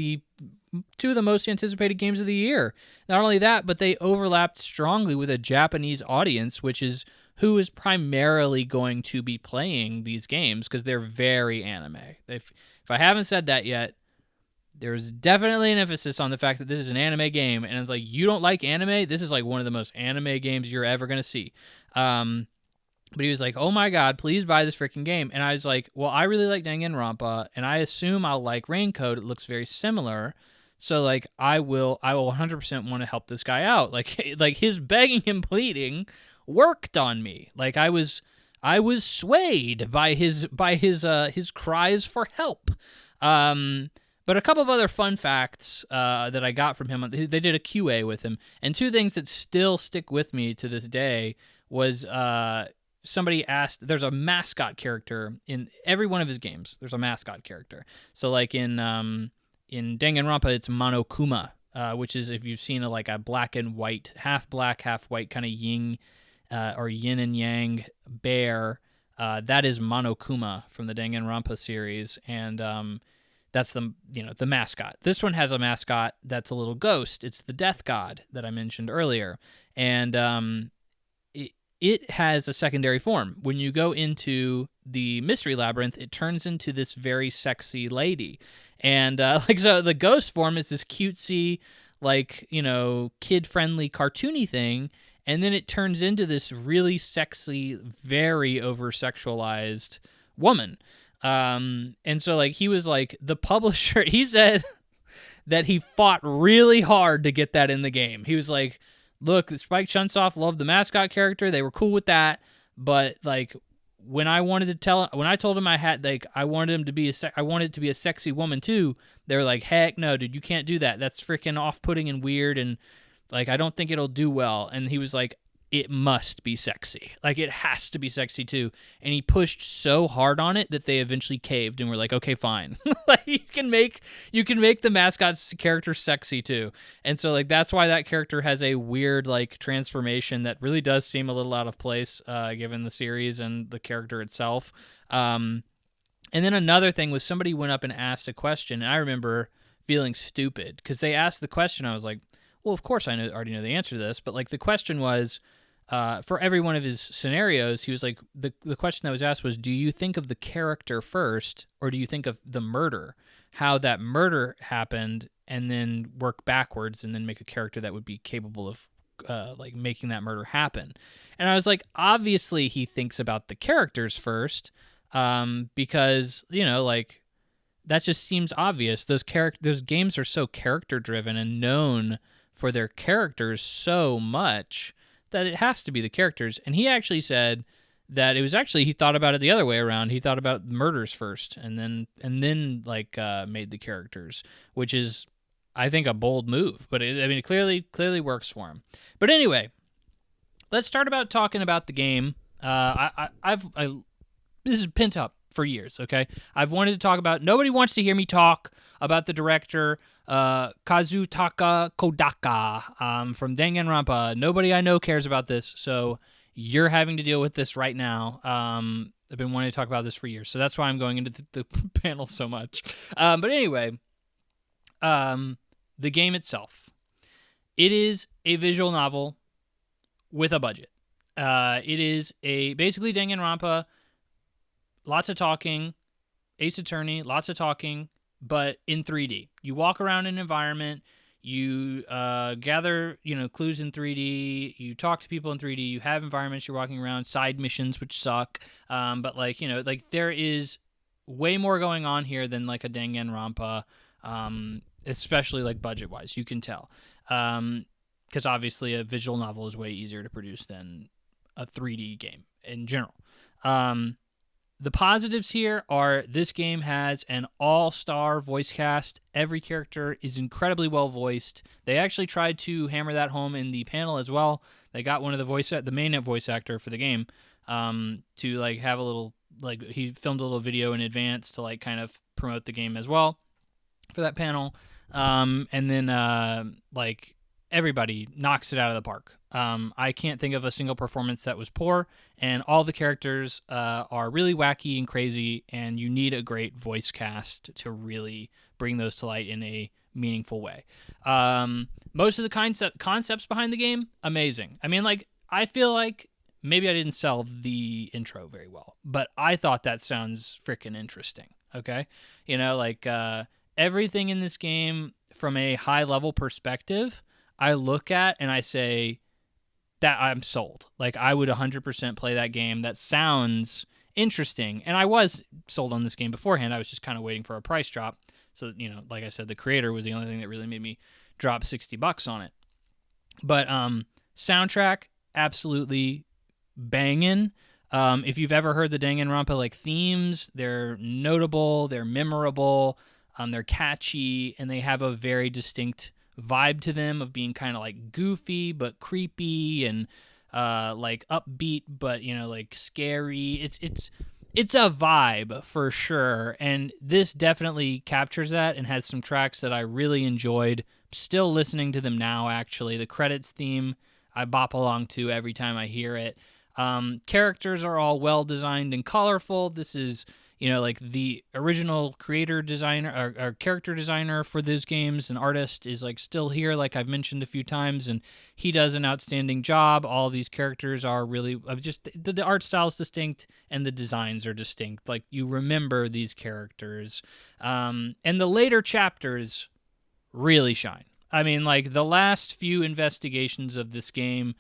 two of the most anticipated games of the year. Not only that, but they overlapped strongly with a Japanese audience, which is who is primarily going to be playing these games because they're very anime. If I haven't said that yet, there's definitely an emphasis on the fact that this is an anime game, and it's like, you don't like anime? This is like one of the most anime games you're ever going to see. But he was like, oh my God, please buy this freaking game. And I was like, well, I really like Danganronpa, and I assume I'll like Rain Code. It looks very similar. So like, I will 100% want to help this guy out. Like his begging and pleading worked on me. Like I was swayed by his cries for help. But a couple of other fun facts that I got from him, they did a QA with him, and two things that still stick with me to this day was somebody asked, there's a mascot character in every one of his games. There's a mascot character. So like in Danganronpa, it's Monokuma, which is, if you've seen a black and white, half black, half white kind of yin and yang bear, that is Monokuma from the Danganronpa series, and that's the mascot. This one has a mascot that's a little ghost. It's the Death God that I mentioned earlier, and it has a secondary form. When you go into the Mystery Labyrinth, it turns into this very sexy lady, and so the ghost form is this cutesy, kid-friendly, cartoony thing. And then it turns into this really sexy, very over-sexualized woman. And so, he was like, the publisher, he said that he fought really hard to get that in the game. He was like, look, Spike Chunsoft loved the mascot character. They were cool with that. But, when I told him I wanted him to be I wanted it to be a sexy woman too, they were like, heck no, dude, you can't do that. That's freaking off-putting and weird, and I don't think it'll do well. And he was like, it must be sexy. It has to be sexy too. And he pushed so hard on it that they eventually caved and were like, okay, fine. You can make the mascot's character sexy too. And so that's why that character has a weird transformation that really does seem a little out of place given the series and the character itself. And then another thing was, somebody went up and asked a question, and I remember feeling stupid because they asked the question. I was like, well, of course I already know the answer to this, but the question was, for every one of his scenarios, he was like, the question that was asked was, do you think of the character first, or do you think of the murder, how that murder happened, and then work backwards and then make a character that would be capable of making that murder happen? And I was like, obviously he thinks about the characters first, because that just seems obvious. Those games are so character driven and known for their characters so much that it has to be the characters. And he actually said that it was actually, he thought about it the other way around. He thought about murders first and then made the characters, which is, I think, a bold move, but it clearly works for him. But anyway, let's start talking about the game. This is pent up for years, okay? I've wanted to talk about, nobody wants to hear me talk about the director, Kazutaka Kodaka, from Danganronpa. Nobody I know cares about this, so you're having to deal with this right now. I've been wanting to talk about this for years, so that's why I'm going into the panel so much. But anyway, the game itself. It is a visual novel with a budget. It is basically Danganronpa. Lots of talking, Ace Attorney, lots of talking, but in 3D. You walk around an environment, You gather, clues in 3D. You talk to people in 3D. You have environments you're walking around, side missions which suck. But there is way more going on here than like a Danganronpa, especially like budget wise. You can tell, because obviously a visual novel is way easier to produce than a 3D game in general. The positives here are this game has an all-star voice cast. Every character is incredibly well voiced. They actually tried to hammer that home in the panel as well. They got one of the main voice actor for the game, to like have a little, like, he filmed a little video in advance to like kind of promote the game as well for that panel. And then like everybody knocks it out of the park. I can't think of a single performance that was poor, and all the characters are really wacky and crazy, and you need a great voice cast to really bring those to light in a meaningful way. Most of the concepts behind the game, amazing. I mean, like, I feel like maybe I didn't sell the intro very well, but I thought that sounds freaking interesting, okay? Everything in this game from a high-level perspective, I look at and I say, that I'm sold. Like, I would 100% play that game. That sounds interesting. And I was sold on this game beforehand. I was just kind of waiting for a price drop. So, like I said, the creator was the only thing that really made me drop $60 on it. But soundtrack, absolutely banging. If you've ever heard the Danganronpa like themes, they're notable, they're memorable, they're catchy, and they have a very distinct vibe to them of being kind of like goofy but creepy and like upbeat but like scary. It's a vibe for sure, and this definitely captures that and has some tracks that I really enjoyed. Still listening to them now, actually. The credits theme I bop along to every time I hear it. Characters are all well designed and colorful. This is like the original creator designer or character designer for those games, an artist, is like still here, like I've mentioned a few times, and he does an outstanding job. All of these characters are really just the art style is distinct and the designs are distinct. Like, you remember these characters, and the later chapters really shine. I mean, like, the last few investigations of this game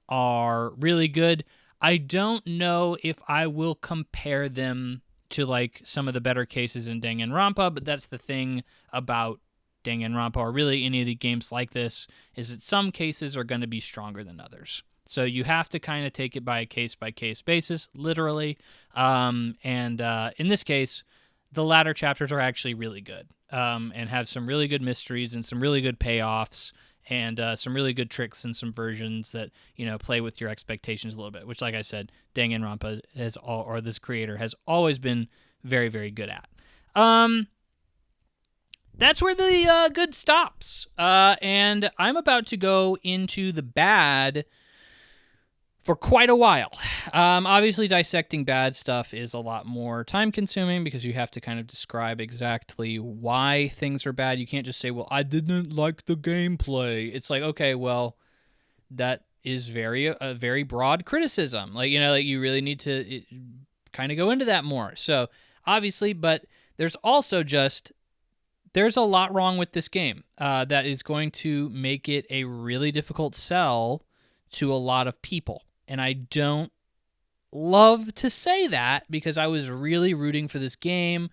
are really good. I don't know if I will compare them to like some of the better cases in Danganronpa, but that's the thing about Danganronpa, or really any of the games like this, is that some cases are going to be stronger than others. So you have to kind of take it by a case-by-case basis, literally. And in this case, the latter chapters are actually really good, and have some really good mysteries and some really good payoffs, and some really good tricks and some versions that play with your expectations a little bit, which, like I said, Danganronpa or this creator has always been very, very good at. That's where the good stops, and I'm about to go into the bad for quite a while. Obviously, dissecting bad stuff is a lot more time-consuming because you have to kind of describe exactly why things are bad. You can't just say, well, I didn't like the gameplay. It's like, okay, well, that is a very broad criticism. Like, like you really need to kind of go into that more. So, obviously, but there's also there's a lot wrong with this game that is going to make it a really difficult sell to a lot of people. And I don't love to say that because I was really rooting for this game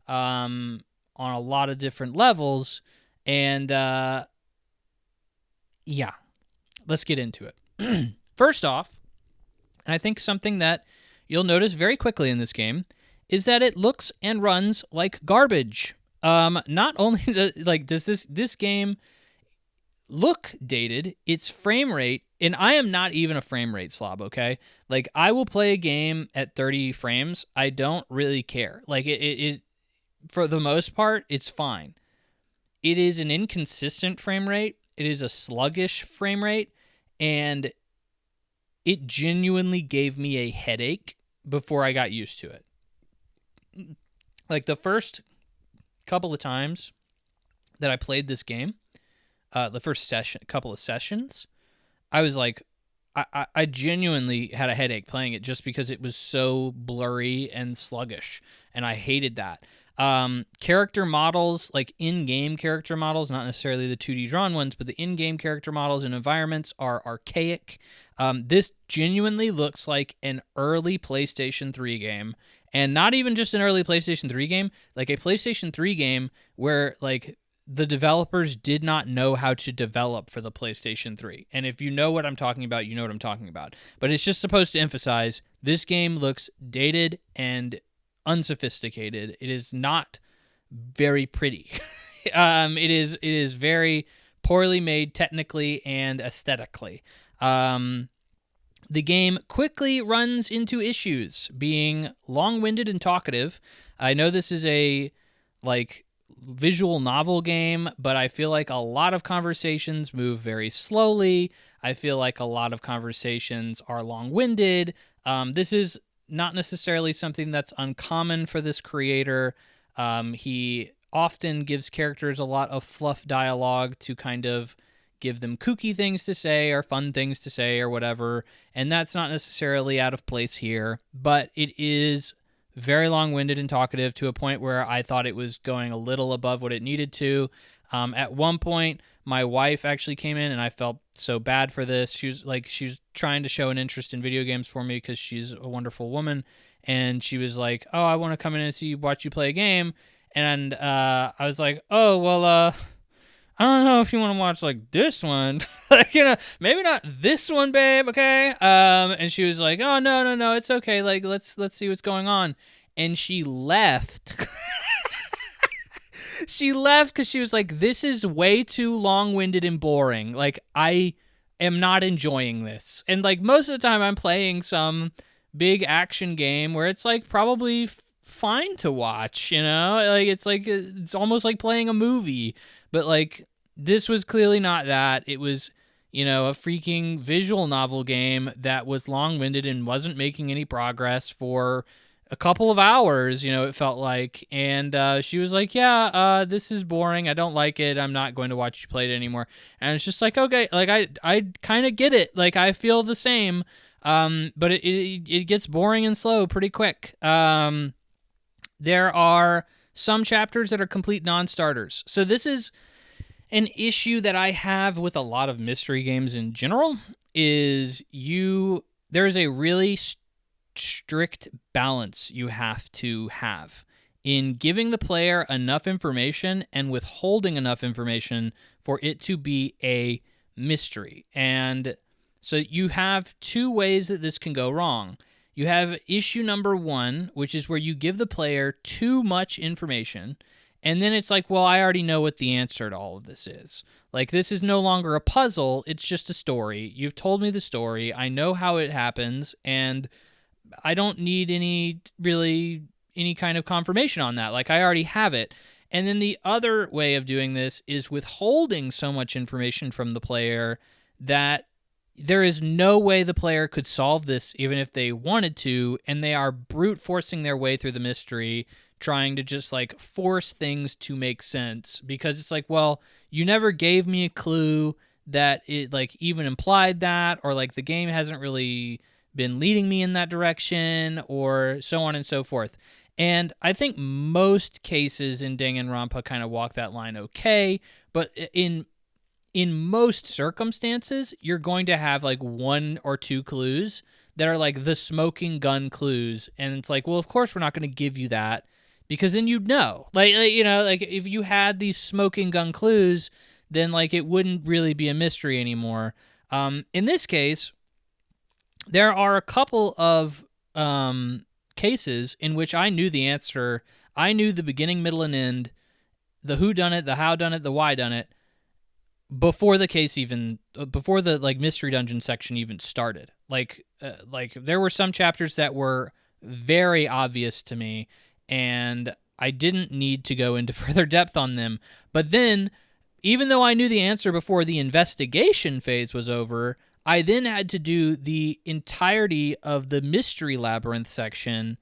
on a lot of different levels. And yeah, let's get into it. First off, and I think something that you'll notice very quickly in this game is that it looks and runs like garbage. Not only does this game look dated, its frame rate, and I am not even a frame rate slob, okay? Like, I will play a game at 30 frames. I don't really care. Like, it for the most part, it's fine. It is an inconsistent frame rate. It is a sluggish frame rate, and it genuinely gave me a headache before I got used to it. Like, the first couple of times that I played this game, the first couple of sessions, I was like, I genuinely had a headache playing it just because it was so blurry and sluggish, and I hated that. Character models, like in-game character models, not necessarily the 2D drawn ones, but the in-game character models and environments are archaic. This genuinely looks like an early PlayStation 3 game, and not even just an early PlayStation 3 game, like a PlayStation 3 game where like the developers did not know how to develop for the PlayStation 3. And if you know what I'm talking about, you know what I'm talking about. But it's just supposed to emphasize this game looks dated and unsophisticated. It is not very pretty. It is very poorly made technically and aesthetically. The game quickly runs into issues, being long-winded and talkative. I know this is a like visual novel game, but I feel like a lot of conversations move very slowly. I feel like a lot of conversations are long-winded. This is not necessarily something that's uncommon for this creator. He often gives characters a lot of fluff dialogue to kind of give them kooky things to say or fun things to say or whatever, and that's not necessarily out of place here, but it is very long-winded and talkative to a point where I thought it was going a little above what it needed to. At one point, my wife actually came in, and I felt so bad for this. She was trying to show an interest in video games for me because she's a wonderful woman, and she was like, "Oh, I want to come in and watch you play a game." And I was like, "Oh, well, I don't know if you want to watch like this one, like, maybe not this one, babe. Okay." And she was like, "Oh, no, it's okay. Like, let's see what's going on." And she left. She left because she was like, "This is way too long-winded and boring. Like, I am not enjoying this." And like most of the time, I'm playing some big action game where it's like probably fine to watch. Like it's almost like playing a movie. But like this was clearly not that. It was, a freaking visual novel game that was long-winded and wasn't making any progress for a couple of hours, it felt like. And she was like, "Yeah, this is boring. I don't like it. I'm not going to watch you play it anymore." And it's just like, okay, like I kind of get it. Like I feel the same. But it gets boring and slow pretty quick. There are some chapters that are complete non-starters. So this is an issue that I have with a lot of mystery games in general, is there's a really strict balance you have to have in giving the player enough information and withholding enough information for it to be a mystery. And so you have two ways that this can go wrong. You have issue number one, which is where you give the player too much information, and then it's like, well, I already know what the answer to all of this is. Like, this is no longer a puzzle, it's just a story. You've told me the story, I know how it happens, and I don't need any kind of confirmation on that. Like, I already have it. And then the other way of doing this is withholding so much information from the player that there is no way the player could solve this even if they wanted to, and they are brute forcing their way through the mystery, trying to just like force things to make sense, because it's like, well, you never gave me a clue that it like even implied that, or like the game hasn't really been leading me in that direction, or so on and so forth. And I think most cases in Danganronpa kind of walk that line okay, but in most circumstances, you're going to have like one or two clues that are like the smoking gun clues, and it's like, well, of course we're not going to give you that, because then you'd know. Like if you had these smoking gun clues, then like it wouldn't really be a mystery anymore. In this case, there are a couple of cases in which I knew the answer. I knew the beginning, middle, and end, the who done it, the how done it, the why done it, before the like mystery dungeon section even started. Like there were some chapters that were very obvious to me, and I didn't need to go into further depth on them. But then, even though I knew the answer before the investigation phase was over, I then had to do the entirety of the mystery labyrinth section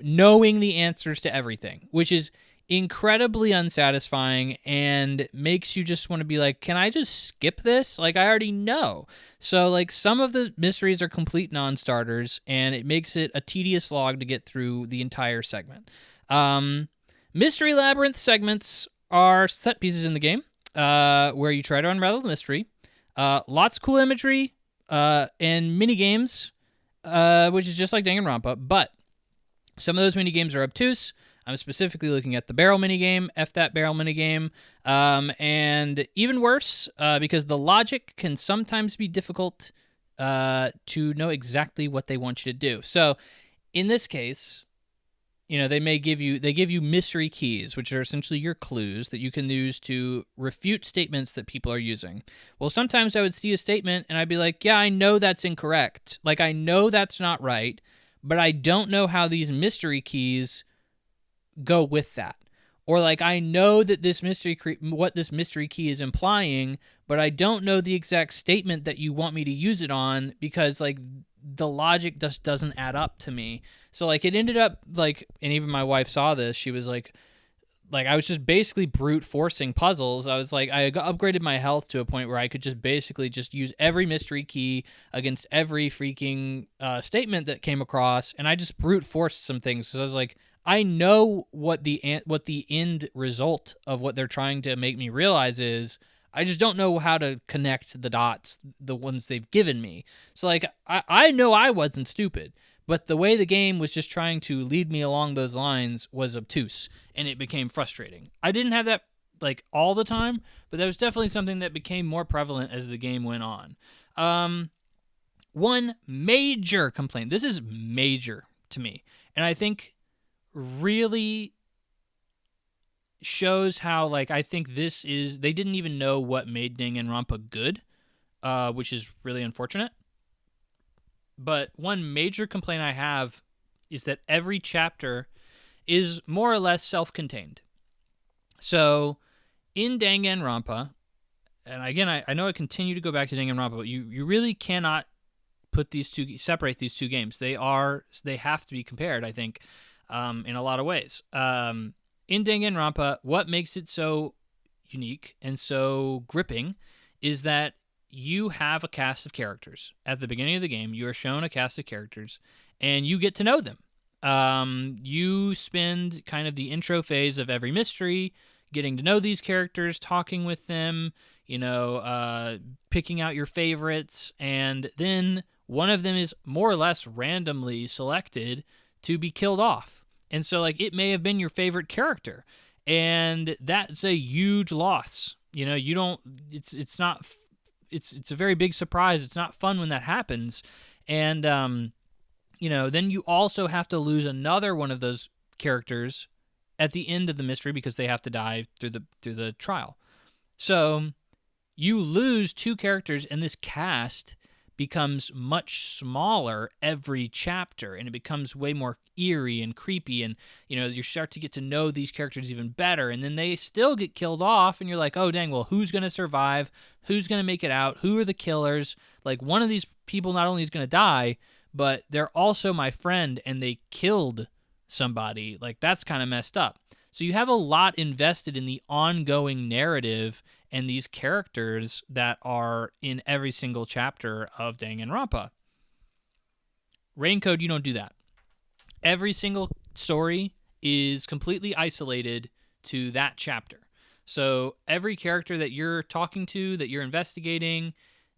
knowing the answers to everything, which is incredibly unsatisfying and makes you just want to be like, can I just skip this? Like, I already know. So, like, some of the mysteries are complete non-starters, and it makes it a tedious slog to get through the entire segment. Mystery Labyrinth segments are set pieces in the game where you try to unravel the mystery. Lots of cool imagery and mini games, which is just like Danganronpa, but some of those mini games are obtuse. I'm specifically looking at the barrel minigame, F that barrel minigame, and even worse, because the logic can sometimes be difficult to know exactly what they want you to do. So, in this case, they give you mystery keys, which are essentially your clues that you can use to refute statements that people are using. Well, sometimes I would see a statement and I'd be like, yeah, I know that's incorrect. Like, I know that's not right, but I don't know how these mystery keys go with that. Or like, I know that what this mystery key is implying, but I don't know the exact statement that you want me to use it on because like the logic just doesn't add up to me. So like it ended up like, and even my wife saw this, she was like I was just basically brute forcing puzzles. I was like, I upgraded my health to a point where I could just basically just use every mystery key against every freaking statement that came across, and I just brute forced some things. So I was like, I know what the end result of what they're trying to make me realize is. I just don't know how to connect the dots, the ones they've given me. So like, I know I wasn't stupid, but the way the game was just trying to lead me along those lines was obtuse, and it became frustrating. I didn't have that like all the time, but that was definitely something that became more prevalent as the game went on. One major complaint, this is major to me, and I think really shows how, like, I think they didn't even know what made Danganronpa good, which is really unfortunate. But one major complaint I have is that every chapter is more or less self-contained. So in Danganronpa, and again, I know I continue to go back to Danganronpa, but you really cannot separate these two games. They have to be compared, I think, in a lot of ways. In Danganronpa, what makes it so unique and so gripping is that you have a cast of characters. At the beginning of the game, you are shown a cast of characters, and you get to know them. You spend kind of the intro phase of every mystery getting to know these characters, talking with them, picking out your favorites, and then one of them is more or less randomly selected to be killed off. And so, like, it may have been your favorite character, and that's a huge loss. It's a very big surprise. It's not fun when that happens. And, then you also have to lose another one of those characters at the end of the mystery because they have to die through the trial. So you lose two characters, and this cast becomes much smaller every chapter, and it becomes way more eerie and creepy, and you start to get to know these characters even better, and then they still get killed off, and you're like, oh dang, well, who's going to survive? Who's going to make it out? Who are the killers? Like, one of these people not only is going to die, but they're also my friend, and they killed somebody. Like, that's kind of messed up. So you have a lot invested in the ongoing narrative and these characters that are in every single chapter of Danganronpa. Raincode, you don't do that. Every single story is completely isolated to that chapter. So every character that you're talking to, that you're investigating,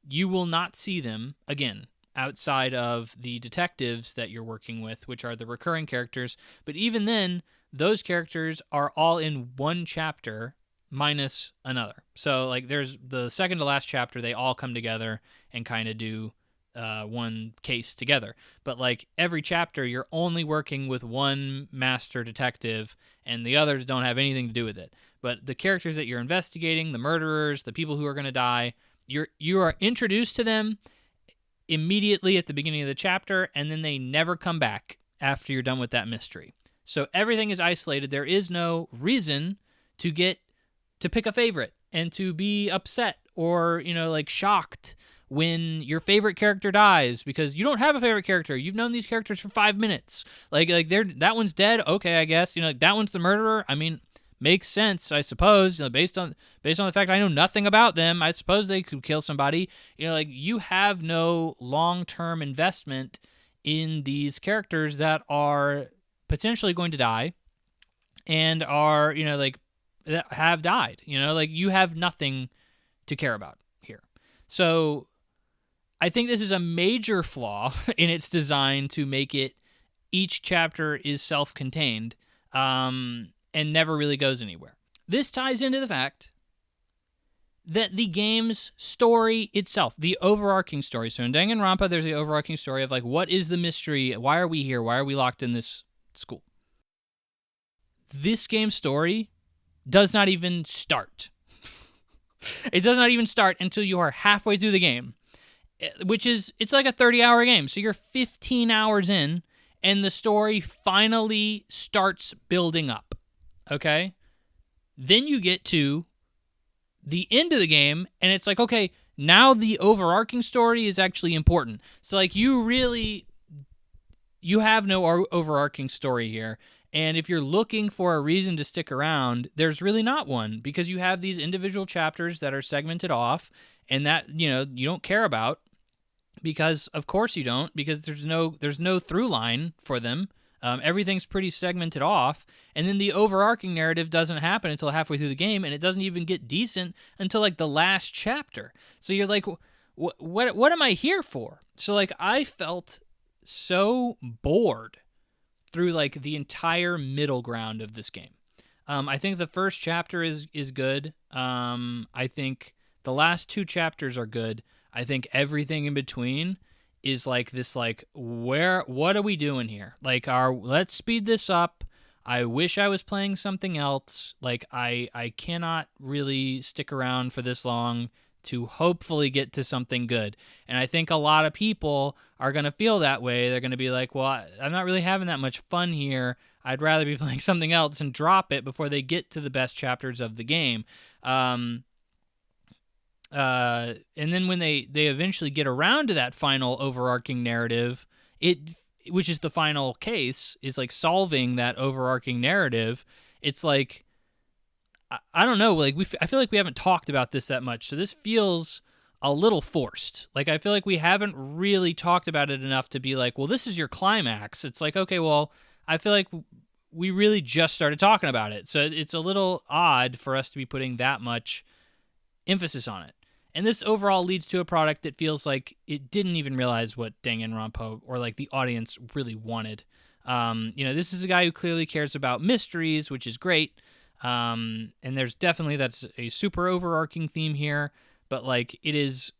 you will not see them again outside of the detectives that you're working with, which are the recurring characters. But even then, those characters are all in one chapter minus another. So, like, there's the second to last chapter, they all come together and kind of do one case together. But, like, every chapter, you're only working with one master detective, and the others don't have anything to do with it. But the characters that you're investigating, the murderers, the people who are going to die, you are introduced to them immediately at the beginning of the chapter, and then they never come back after you're done with that mystery. So everything is isolated. There is no reason to pick a favorite and to be upset or, shocked when your favorite character dies, because you don't have a favorite character. You've known these characters for 5 minutes. Like that one's dead. Okay, I guess, that one's the murderer. I mean, makes sense, I suppose, based on the fact I know nothing about them. I suppose they could kill somebody. You have no long-term investment in these characters that are potentially going to die. and are, like, that have died. Like, you have nothing to care about here. So I think this is a major flaw in its design to make it each chapter is self-contained and never really goes anywhere. This ties into the fact that the game's story itself, the overarching story. So in Danganronpa, there's the overarching story of, like, what is the mystery? Why are we here? Why are we locked in this school? This game's story does not even start. It does not even start until you are halfway through the game, it's like a 30-hour game. So you're 15 hours in, and the story finally starts building up, okay? Then you get to the end of the game, and it's like, okay, now the overarching story is actually important. So, like, you have no overarching story here. And if you're looking for a reason to stick around, there's really not one, because you have these individual chapters that are segmented off and that, you don't care about, because of course you don't, because there's no through line for them. Everything's pretty segmented off, and then the overarching narrative doesn't happen until halfway through the game, and it doesn't even get decent until, like, the last chapter. So you're like, what am I here for? So, like, I felt so bored through, like, the entire middle ground of this game. I think the first chapter is good. I think the last 2 chapters are good. I think everything in between is like this, like, what are we doing here? Like, let's speed this up. I wish I was playing something else. Like, I cannot really stick around for this long to hopefully get to something good. And I think a lot of people are going to feel that way. They're going to be like, well, I'm not really having that much fun here. I'd rather be playing something else, and drop it before they get to the best chapters of the game. And then when they eventually get around to that final overarching narrative, which is the final case, is like solving that overarching narrative. It's like, I don't know, like, I feel like we haven't talked about this that much, so this feels a little forced. Like, I feel like we haven't really talked about it enough to be like, well, this is your climax. It's like, okay, well, I feel like we really just started talking about it, so it's a little odd for us to be putting that much emphasis on it. And this overall leads to a product that feels like it didn't even realize what Danganronpa or, like, the audience really wanted. This is a guy who clearly cares about mysteries, which is great. And there's definitely, that's a super overarching theme here, but, like, it is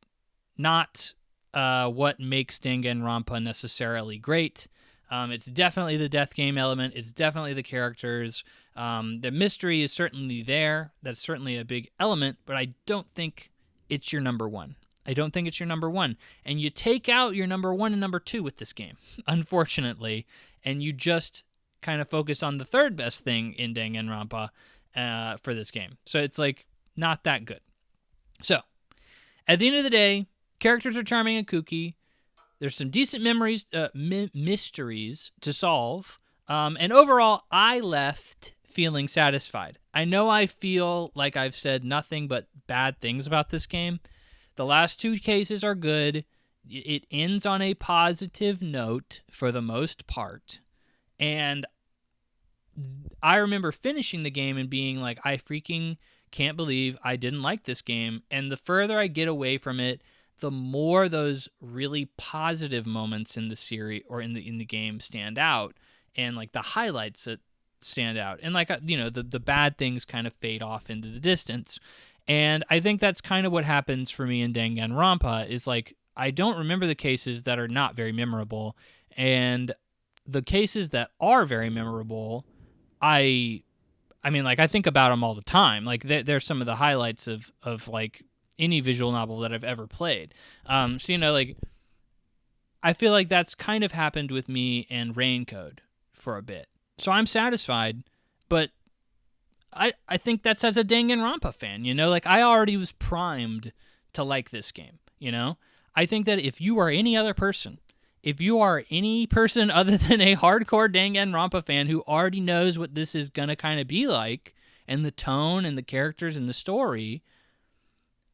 not what makes Danganronpa necessarily great. It's definitely the death game element. It's definitely the characters. The mystery is certainly there. That's certainly a big element, but I don't think it's your number one. I don't think it's your number one. And you take out your number 1 and number 2 with this game, unfortunately, and you just kind of focus on the third best thing in Danganronpa for this game. So it's, like, not that good. So, at the end of the day, characters are charming and kooky. There's some decent mysteries to solve. And overall, I left feeling satisfied. I know I feel like I've said nothing but bad things about this game. The last 2 cases are good. It ends on a positive note for the most part. And I remember finishing the game and being like, I freaking can't believe I didn't like this game. And the further I get away from it, the more those really positive moments in the series or in the game stand out, and, like, the highlights that stand out, and, like, the bad things kind of fade off into the distance. And I think that's kind of what happens for me in Danganronpa, is, like, I don't remember the cases that are not very memorable, and the cases that are very memorable, I mean, like, I think about them all the time. Like, they're some of the highlights of like any visual novel that I've ever played. So, like, I feel like that's kind of happened with me and Raincode for a bit. So I'm satisfied, but I think that's as a Danganronpa fan, like, I already was primed to like this game, I think that if you are any other person, if you are any person other than a hardcore Danganronpa fan who already knows what this is going to kind of be like, and the tone and the characters and the story,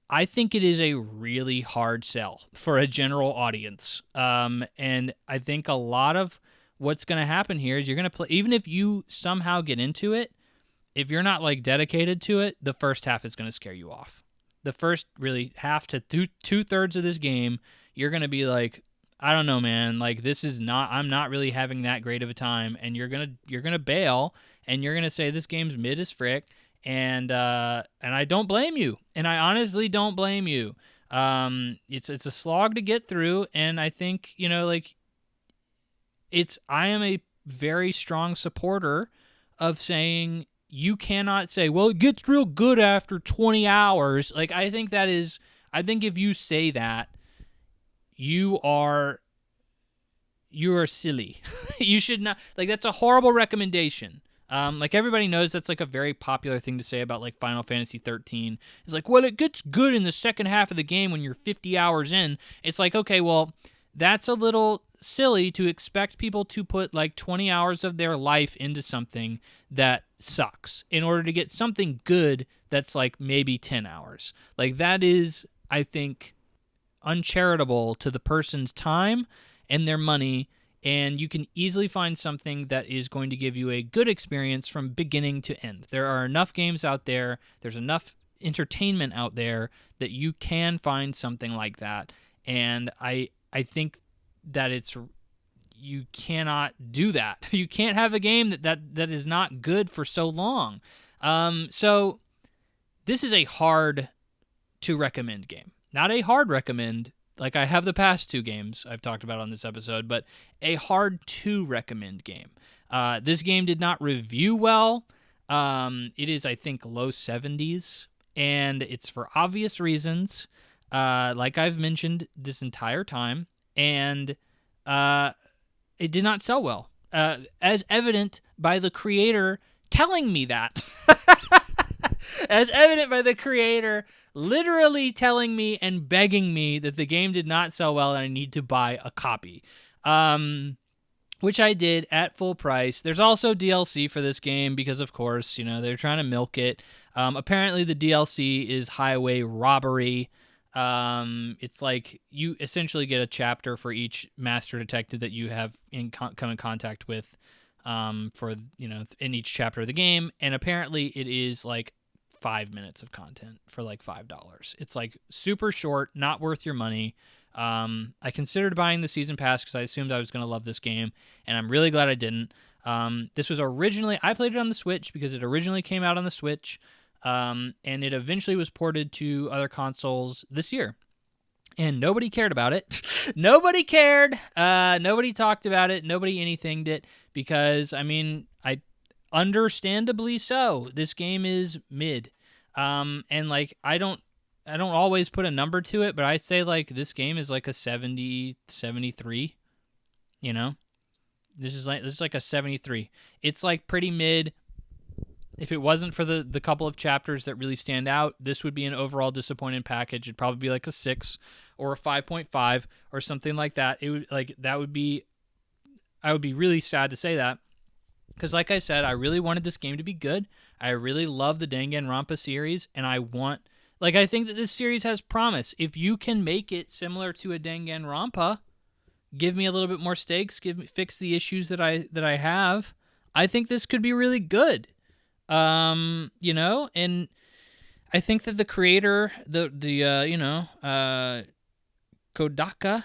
I think it is a really hard sell for a general audience. And I think a lot of what's going to happen here is you're going to play, even if you somehow get into it, if you're not like dedicated to it, the first half is going to scare you off. The first really half to two-thirds of this game, you're going to be like, I don't know, man. Like, this is not. I'm not really having that great of a time, and you're gonna bail, and you're gonna say this game's mid as frick, and I don't blame you, and I honestly don't blame you. It's a slog to get through, and I think like I am a very strong supporter of saying you cannot say, well, it gets real good after 20 hours. Like, I think if you say that, you are silly. You should not, like, that's a horrible recommendation. Like, everybody knows that's like a very popular thing to say about like Final Fantasy 13. It's like, well, it gets good in the second half of the game when you're 50 hours in. It's like, okay, well, that's a little silly to expect people to put like 20 hours of their life into something that sucks in order to get something good that's like maybe 10 hours. Like, that is, I think, uncharitable to the person's time and their money, and you can easily find something that is going to give you a good experience from beginning to end. There are enough games out there, there's enough entertainment out there that you can find something like that, and I think that you cannot do that. You can't have a game that is not good for so long. So this is a hard to recommend game. Not a hard recommend, like I have the past two games I've talked about on this episode, but a hard to recommend game. This game did not review well. It is, I think, low 70s, and it's for obvious reasons, like I've mentioned this entire time, and it did not sell well, as evident by the creator telling me that. As evident by the creator literally telling me and begging me that the game did not sell well and I need to buy a copy, which I did at full price. There's also DLC for this game because, of course, they're trying to milk it. Apparently, the DLC is highway robbery. It's like you essentially get a chapter for each master detective that you have come in contact with for in each chapter of the game, and apparently it is like 5 minutes of content for like $5. It's like super short, not worth your money. I considered buying the season pass because I assumed I was going to love this game, and I'm really glad I didn't. This was originally, I played it on the Switch because it originally came out on the Switch, and it eventually was ported to other consoles this year. And nobody cared about it. Nobody cared. Nobody talked about it. Nobody anythinged it because, understandably so. This game is mid. And like I don't always put a number to it, but I'd say like this game is like a 70, 73. This is like a 73. It's like pretty mid. If it wasn't for the couple of chapters that really stand out, this would be an overall disappointing package. It'd probably be like a 6 or a 5.5 or something like that. It would I would be really sad to say that. Because like I said, I really wanted this game to be good. I really love the Danganronpa series, and I think that this series has promise. If you can make it similar to a Danganronpa, give me a little bit more stakes, fix the issues that I have, I think this could be really good. And I think that the creator, Kodaka,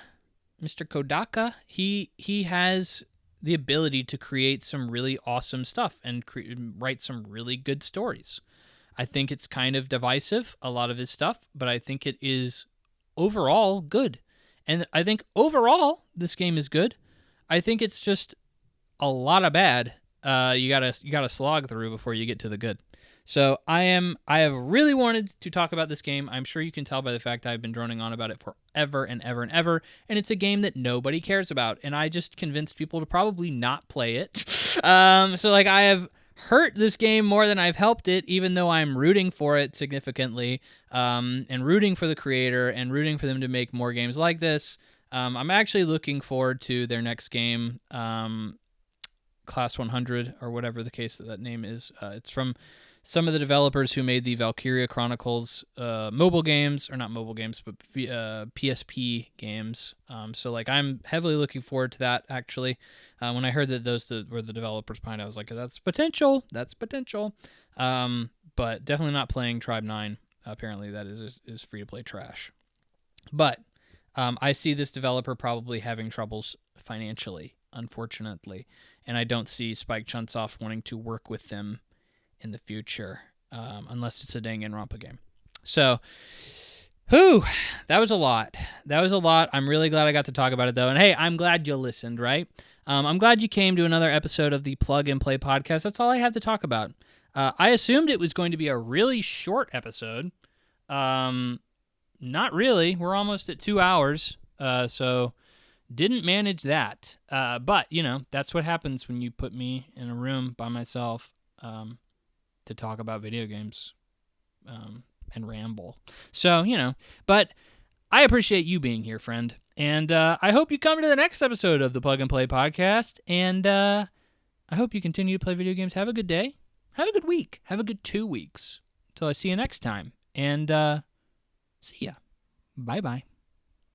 Mr. Kodaka, he has the ability to create some really awesome stuff and write some really good stories. I think it's kind of divisive, a lot of his stuff, but I think it is overall good. And I think overall this game is good. I think it's just a lot of bad. You gotta slog through before you get to the good. So I have really wanted to talk about this game. I'm sure you can tell by the fact I've been droning on about it forever and ever and ever, and it's a game that nobody cares about, and I just convinced people to probably not play it. So like I have hurt this game more than I've helped it, even though I'm rooting for it significantly, and rooting for the creator and rooting for them to make more games like this. I'm actually looking forward to their next game, Class 100 or whatever the case that name is. It's from some of the developers who made the Valkyria Chronicles mobile games, or not mobile games, but PSP games. So like I'm heavily looking forward to that, actually. When I heard that those were the developers behind it, I was like, that's potential. But definitely not playing Tribe 9. Apparently that is free-to-play trash. But I see this developer probably having troubles financially, unfortunately. And I don't see Spike Chunsoft wanting to work with them in the future, unless it's a Danganronpa game. So, that was a lot. I'm really glad I got to talk about it, though. And hey, I'm glad you listened, right? I'm glad you came to another episode of the Plug and Play podcast. That's all I have to talk about. I assumed it was going to be a really short episode. Not really. We're almost at 2 hours, so didn't manage that. But, that's what happens when you put me in a room by myself to talk about video games and ramble. So, but I appreciate you being here, friend. And I hope you come to the next episode of the Plug and Play podcast. And I hope you continue to play video games. Have a good day. Have a good week. Have a good 2 weeks. Until I see you next time. And see ya. Bye-bye.